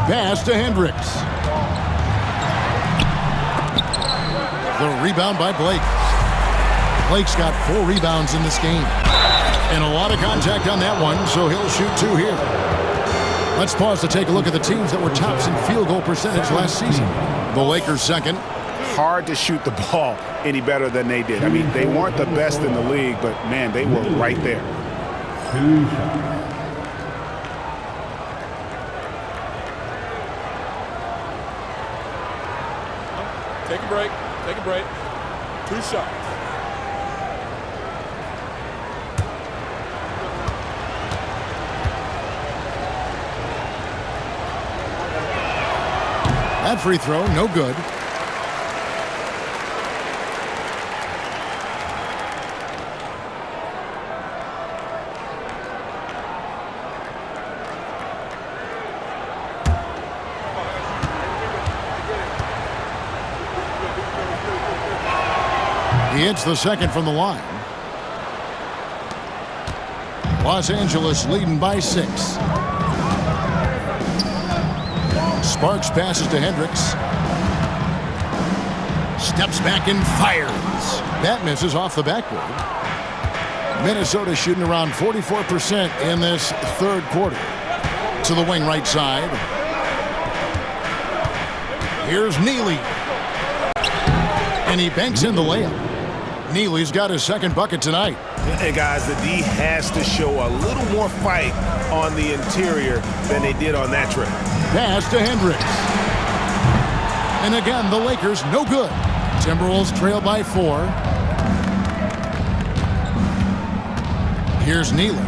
Pass to Hendricks. The rebound by Blake. Blake's got 4 rebounds in this game. And a lot of contact on that one, so he'll shoot 2 here. Let's pause to take a look at the teams that were tops in field goal percentage last season. The Lakers second. Hard to shoot the ball any better than they did. I mean, they weren't the best in the league, but, man, they were right there. 2 shots. Take a break. Take a break. 2 shots. That free throw, no good. He hits the second from the line. Los Angeles leading by 6. Sparks passes to Hendricks. Steps back and fires. That misses off the backboard. Minnesota shooting around 44% in this third quarter. To the wing right side. Here's Neely. And he banks in the layup. Neely's got his second bucket tonight. Hey, guys, the D has to show a little more fight on the interior than they did on that trip. Pass to Hendricks. And again, the Lakers no good. Timberwolves trail by 4. Here's Neely.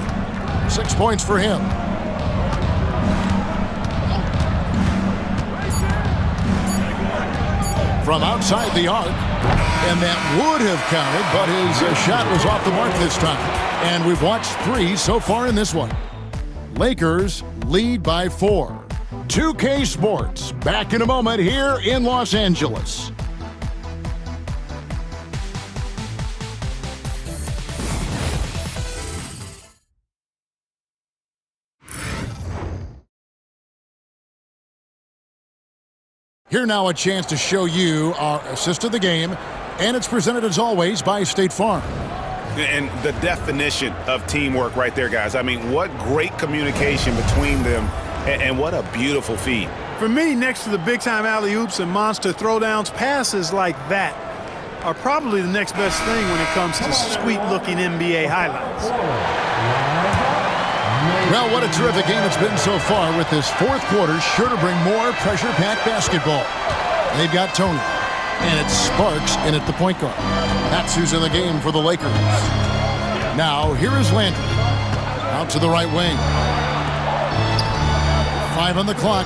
6 points for him. from outside the arc. And that would have counted, but his shot was off the mark this time. And we've watched 3 so far in this one. Lakers lead by 4. 2K Sports back in a moment here in Los Angeles. Here now a chance to show you our assist of the game, and it's presented as always by State Farm. And the definition of teamwork right there, guys. I mean, what great communication between them, and what a beautiful feed. For me, next to the big-time alley-oops and monster throwdowns, passes like that are probably the next best thing when it comes to sweet-looking NBA highlights. Well, what a terrific game it's been so far, with this fourth quarter sure to bring more pressure-packed basketball. They've got Tony, and it's Sparks in at the point guard. That's who's in the game for the Lakers. Now, here is Landry. Out to the right wing. 5 on the clock.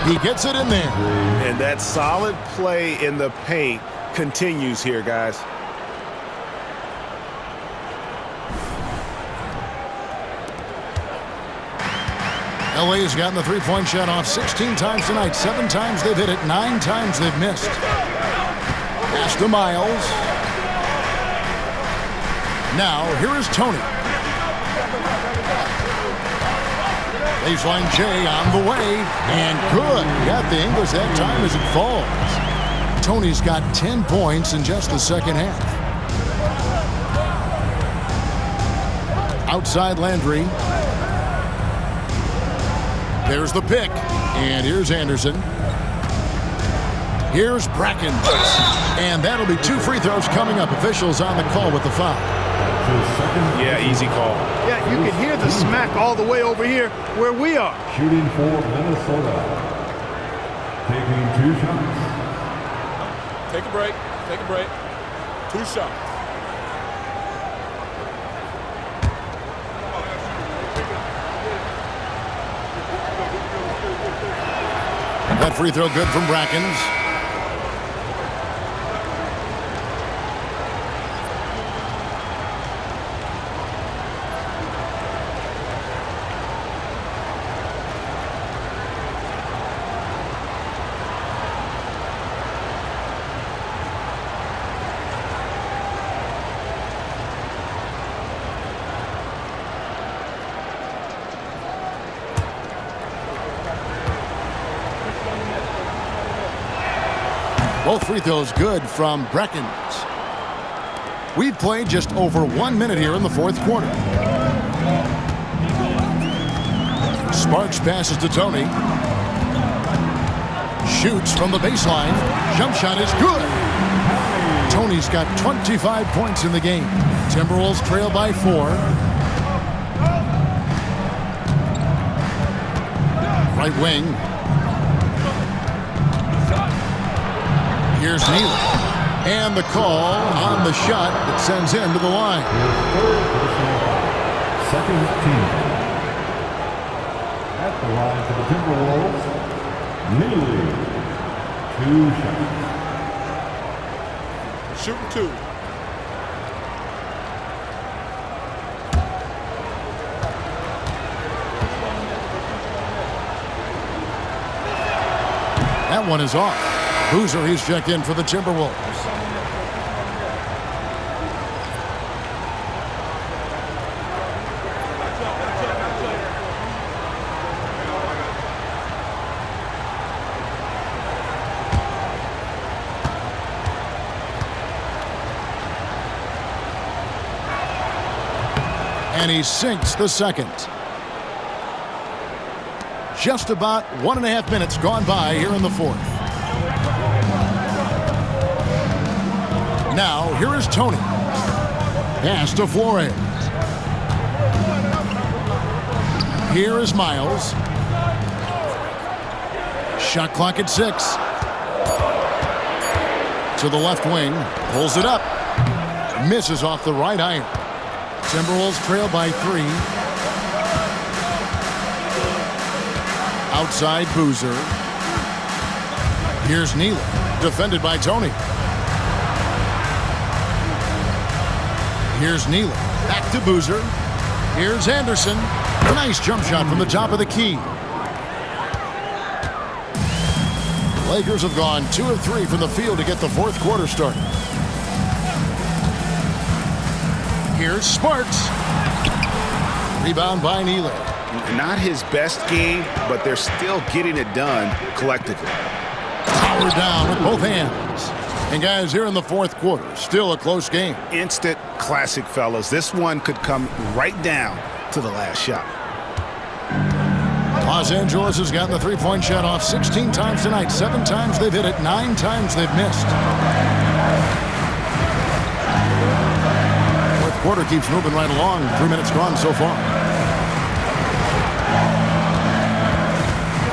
He gets it in there. And that solid play in the paint continues here, guys. LA has gotten the three-point shot off 16 times tonight. 7 times they've hit it, 9 times they've missed. Pass to Miles. Now, here is Tony. Baseline J on the way, and good. Got the English that time as it falls. Tony's got 10 points in just the second half. Outside Landry. There's the pick, and here's Anderson. Here's Bracken, and that'll be 2 free throws coming up. Officials on the call with the foul. Yeah, easy call. Yeah, you can hear the smack all the way over here where we are. Shooting for Minnesota. Taking 2 shots. Take a break. Take a break. 2 shots. That free throw good from Brackens. Both free throws good from Brackens. We've played just over 1 minute here in the fourth quarter. Sparks passes to Tony. Shoots from the baseline. Jump shot is good. Tony's got 25 points in the game. Timberwolves trail by 4. Right wing. Here's Neal. And the call on the shot that sends him to the line. Second team. At the line for the Timberwolves, Neely. 2 shots. Shooting 2. That one is off. Boozer, he's checked in for the Timberwolves. And he sinks the second. Just about 1.5 minutes gone by here in the fourth. Now, here is Tony. Pass to Flores. Here is Miles. Shot clock at 6. To the left wing. Pulls it up. Misses off the right iron. Timberwolves trail by 3. Outside Boozer. Here's Neely, defended by Tony. Here's Neely, back to Boozer. Here's Anderson. Nice jump shot from the top of the key. Lakers have gone 2 of 3 from the field to get the fourth quarter started. Here's Sparks. Rebound by Neely. Not his best game, but they're still getting it done collectively. Power down with both hands. And guys, here in the fourth quarter, still a close game. Instant classic, fellas. This one could come right down to the last shot. Los Angeles has gotten the three-point shot off 16 times tonight. 7 times they've hit it, 9 times they've missed. Fourth quarter keeps moving right along. 3 minutes gone so far.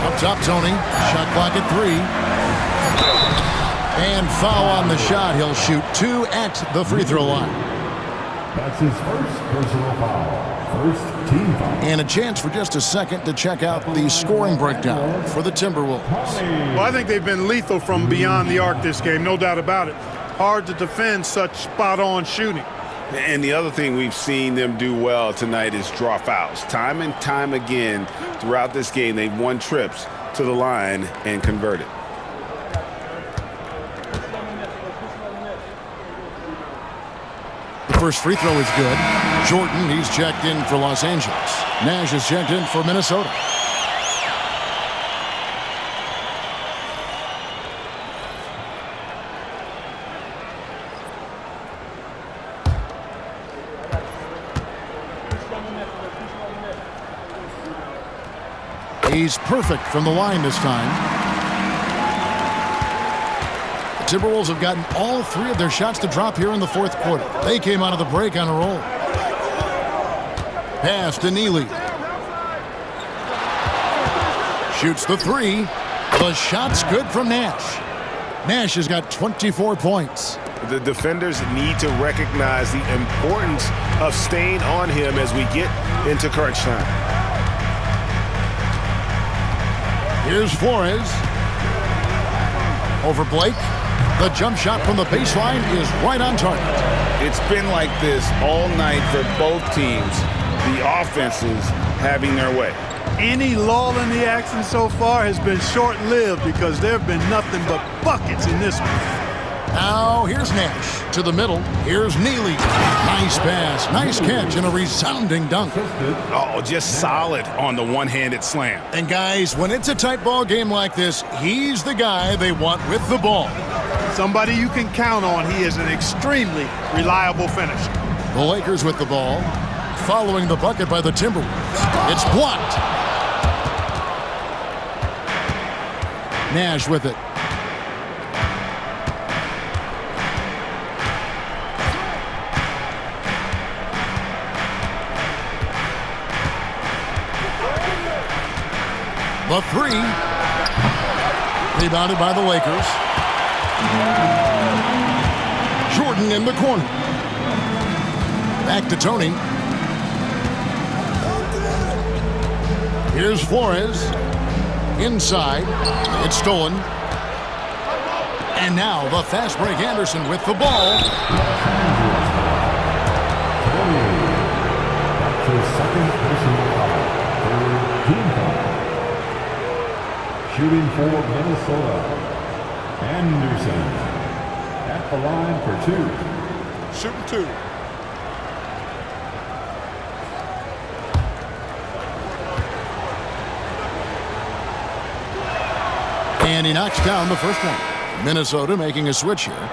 Up top, Tony. Shot clock at 3. And foul on the shot. He'll shoot 2 at the free throw line. That's his first personal foul. First team foul. And a chance for just a second to check out the scoring breakdown for the Timberwolves. Well, I think they've been lethal from beyond the arc this game, no doubt about it. Hard to defend such spot-on shooting. And the other thing we've seen them do well tonight is draw fouls. Time and time again throughout this game, they've won trips to the line and converted. The first free throw is good. Jordan, he's checked in for Los Angeles. Nash is checked in for Minnesota. He's perfect from the line this time. The Timberwolves have gotten all 3 of their shots to drop here in the fourth quarter. They came out of the break on a roll. Pass to Neely. Shoots the 3. The shot's good from Nash. Nash has got 24 points. The defenders need to recognize the importance of staying on him as we get into crunch time. Here's Flores. Over Blake. The jump shot from the baseline is right on target. It's been like this all night for both teams. The offenses having their way. Any lull in the action so far has been short-lived because there have been nothing but buckets in this one. Now here's Nash to the middle. Here's Neely. Nice pass, nice catch, and a resounding dunk. Oh, just solid on the one-handed slam. And guys, when it's a tight ball game like this, he's the guy they want with the ball. Somebody you can count on. He is an extremely reliable finisher. The Lakers with the ball, following the bucket by the Timberwolves. It's blocked. Nash with it. The 3. Rebounded by the Lakers. Jordan in the corner. Back to Tony. Here's Flores. Inside. It's stolen. And now the fast break Anderson with the ball. That's his second personal foul. Third team foul. Shooting for Minnesota. Anderson at the line for 2. Shooting 2. And he knocks down the first one. Minnesota making a switch here.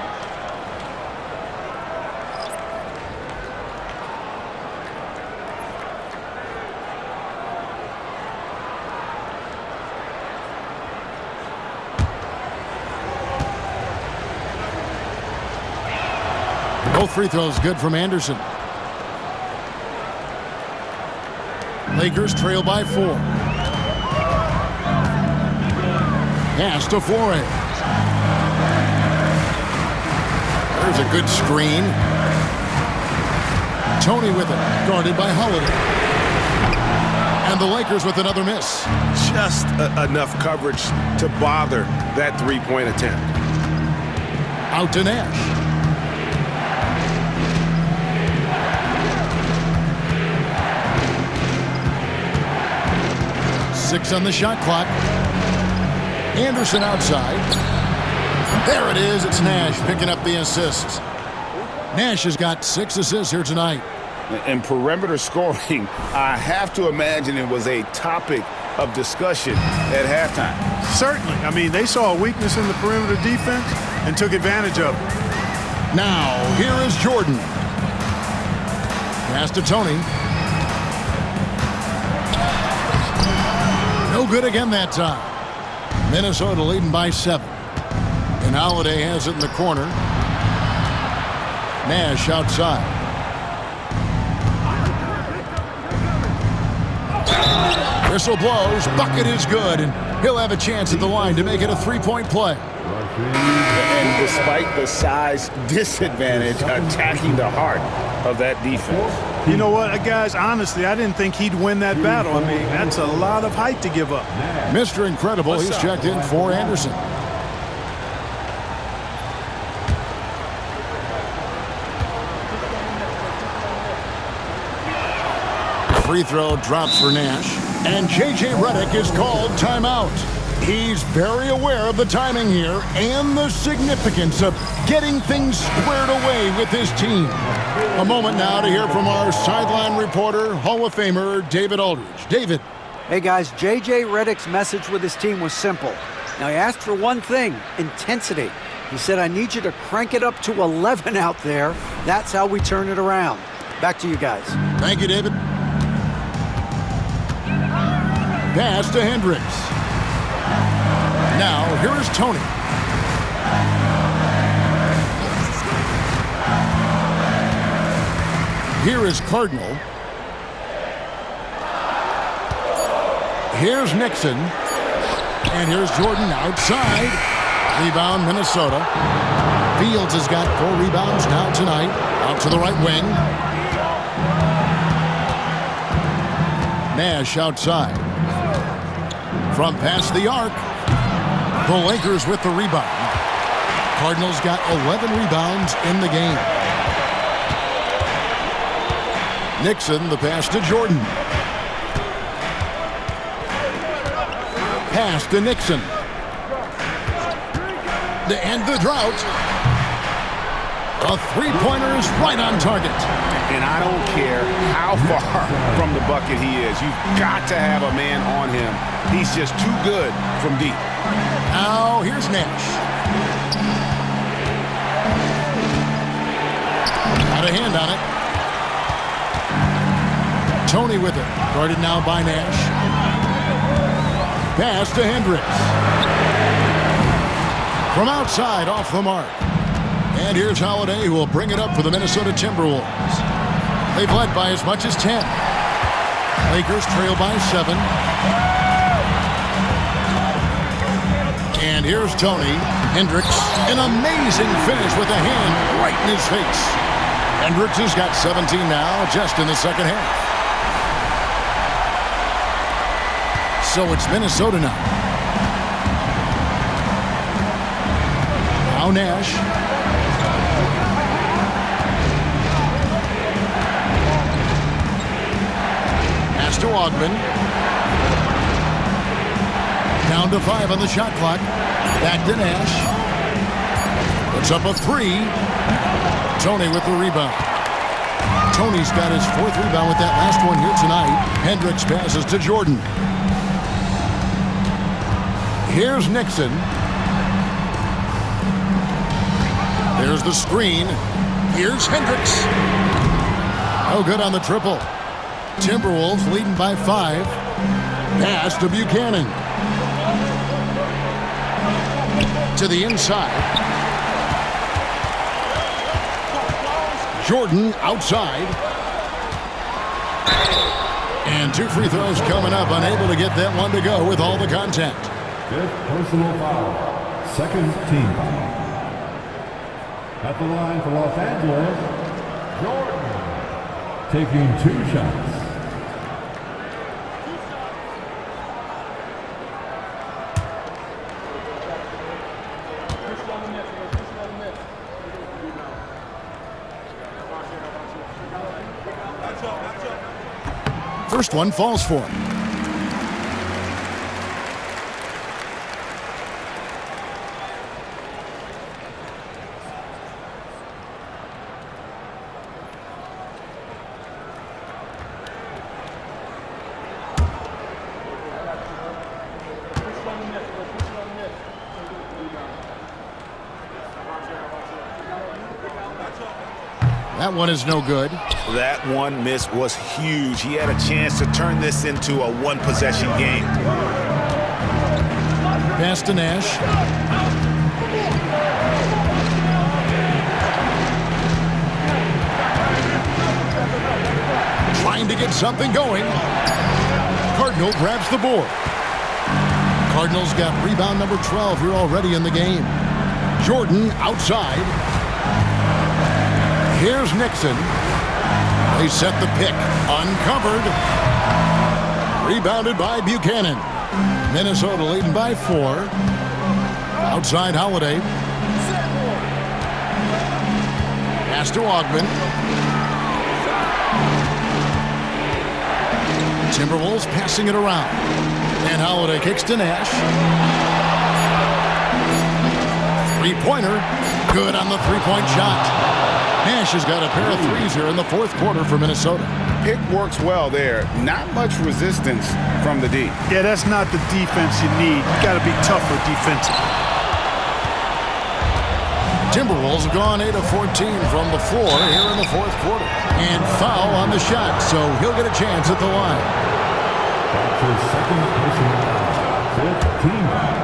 Both free throws good from Anderson. Lakers trail by 4. Pass to Flores. There's a good screen. Tony with it, guarded by Holiday. And the Lakers with another miss. Just enough coverage to bother that three-point attempt. Out to Nash. Six on the shot clock. Anderson outside. There it is. It's Nash picking up the assists. Nash has got 6 assists here tonight. And perimeter scoring, I have to imagine it was a topic of discussion at halftime. Certainly. I mean, they saw a weakness in the perimeter defense and took advantage of it. Now, here is Jordan. Pass to Tony. No good again that time. Minnesota leading by 7. And Holiday has it in the corner. Nash outside. Whistle blows. Bucket is good. And he'll have a chance at the line to make it a 3-point play. And despite the size disadvantage, attacking the heart of that defense. You know what, guys, honestly, I didn't think he'd win that battle. I mean, that's a lot of height to give up. Mr. Incredible, he's checked in for Anderson. Free throw drops for Nash. And J.J. Redick is called timeout. He's very aware of the timing here and the significance of getting things squared away with his team. A moment now to hear from our sideline reporter, Hall of Famer David Aldridge. David. Hey, guys, J.J. Redick's message with his team was simple. Now, he asked for one thing, intensity. He said, I need you to crank it up to 11 out there. That's how we turn it around. Back to you guys. Thank you, David. Pass to Hendricks. Now, here is Tony. Here is Cardinal. Here's Nixon. And here's Jordan outside. Rebound, Minnesota. Fields has got 4 rebounds now tonight. Out to the right wing. Nash outside. From past the arc. The Lakers with the rebound. Cardinals got 11 rebounds in the game. Nixon, the pass to Jordan. Pass to Nixon. To end the drought. A three-pointer is right on target. And I don't care how far from the bucket he is. You've got to have a man on him. He's just too good from deep. Now, here's Nash. Got a hand on it. Tony with it. Guarded now by Nash. Pass to Hendricks. From outside, off the mark. And here's Holiday, who will bring it up for the Minnesota Timberwolves. They've led by as much as 10. Lakers trail by 7. And here's Tony. Hendricks, an amazing finish with a hand right in his face. Hendricks has got 17 now, just in the second half. So it's Minnesota now. Now Nash. Pass to Ogden. Down to 5 on the shot clock. Back to Nash. Puts up a 3. Tony with the rebound. Tony's got his 4th rebound with that last one here tonight. Hendricks passes to Jordan. Here's Nixon. There's the screen. Here's Hendricks. No good on the triple. Timberwolves leading by 5. Pass to Buchanan. To the inside. Jordan outside. And 2 free throws coming up. Unable to get that one to go with all the contact. 5th personal foul. 2nd team foul. At the line for Los Angeles, Jordan taking 2 shots. First one falls for him. That one is no good. That one miss was huge. He had a chance to turn this into a one-possession game. Pass to Nash. Trying to get something going. Cardinal grabs the board. Cardinals got rebound number 12 here already in the game. Jordan outside. Here's Nixon. They set the pick. Uncovered. Rebounded by Buchanan. Minnesota leading by 4. Outside Holiday. Pass to Ogman. Timberwolves passing it around. And Holiday kicks to Nash. Three-pointer. Good on the three-point shot. Nash has got a pair of threes here in the fourth quarter for Minnesota. Pick works well there. Not much resistance from the D. Yeah, that's not the defense you need. You got to be tougher defensively. Timberwolves have gone 8 of 14 from the floor here in the fourth quarter. And foul on the shot, so he'll get a chance at the line. That's his second personal 15.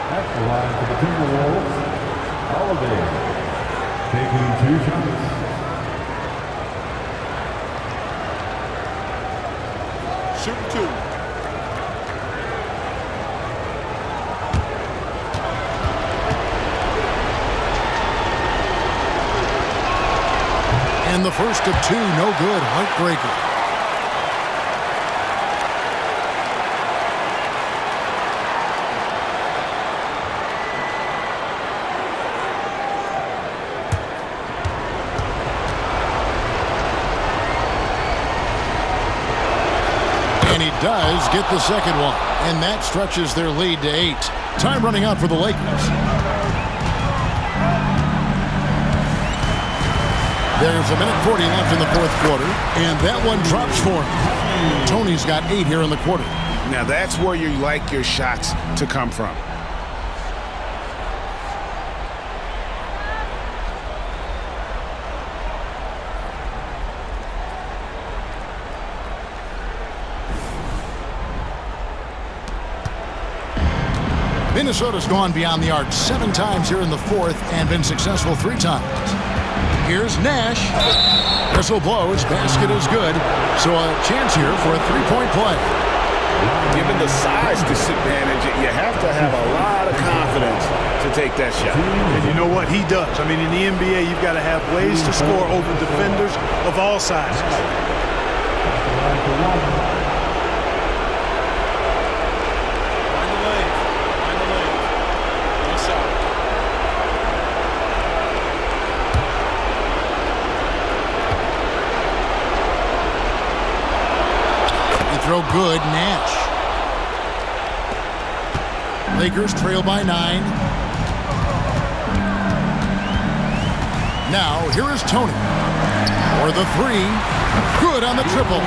At the line for the Timberwolves, Holiday taking 2 shots. Shoot 2. And the first of 2, no good. Heartbreaker. And he does get the second one. And that stretches their lead to 8. Time running out for the Lakers. There's a minute 40 left in the fourth quarter, and that one drops for him. Tony's got 8 here in the quarter. Now that's where you like your shots to come from. Minnesota's gone beyond the arc 7 times here in the fourth and been successful 3 times. Here's Nash. Whistle blows. Basket is good. So a chance here for a 3-point play. Given the size disadvantage, you have to have a lot of confidence to take that shot. And you know what? He does. I mean, in the NBA, you've got to have ways to score over defenders of all sizes. Throw good. Nash. Lakers trail by 9. Now here is Tony for the 3. Good on the triple.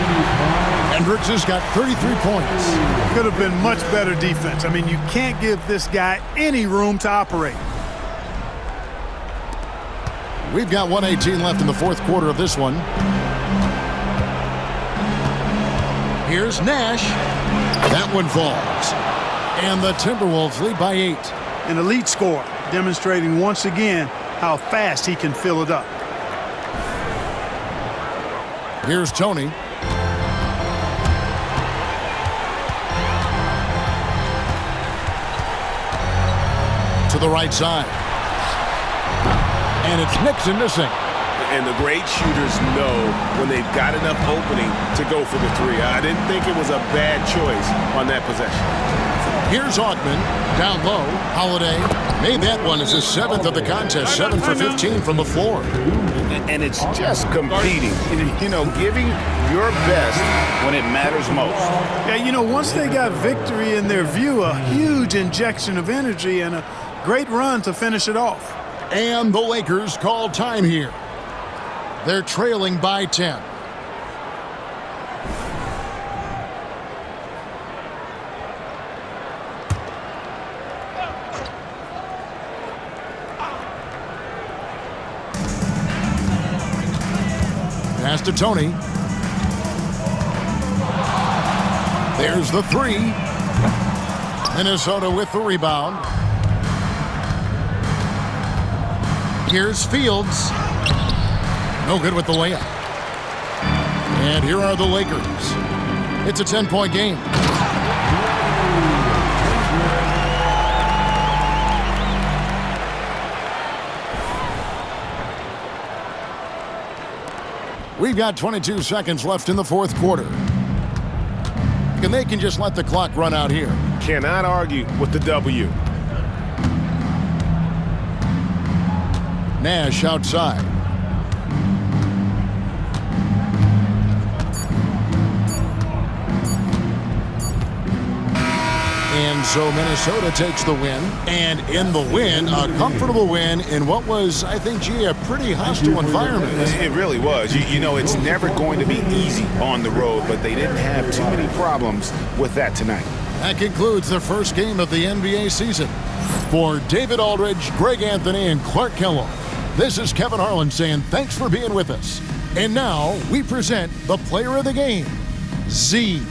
Hendricks has got 33 points. Could have been much better defense. I mean, you can't give this guy any room to operate. We've got 1:18 left in the fourth quarter of this one. Here's Nash. That one falls. And the Timberwolves lead by 8. An elite scorer, demonstrating once again how fast he can fill it up. Here's Tony. To the right side. And it's Nixon missing. And the great shooters know when they've got enough opening to go for the 3. I didn't think it was a bad choice on that possession. Here's Augman. Down low. Holiday made that one as his 7th of the contest. 7 for 15 from the floor. And it's just competing. You know, giving your best when it matters most. Yeah, you know, once they got victory in their view, a huge injection of energy and a great run to finish it off. And the Lakers call time here. They're trailing by 10. Pass to Tony. There's the 3. Minnesota with the rebound. Here's Fields. No good with the layup. And here are the Lakers. It's a 10-point game. We've got 22 seconds left in the fourth quarter. And they can just let the clock run out here. Cannot argue with the W. Nash outside. And so Minnesota takes the win. And in the win, a comfortable win in what was, I think, a pretty hostile environment. It really was. You know, it's never going to be easy on the road, but they didn't have too many problems with that tonight. That concludes the first game of the NBA season. For David Aldridge, Greg Anthony, and Clark Kellogg, this is Kevin Harlan saying thanks for being with us. And now we present the player of the game, Z.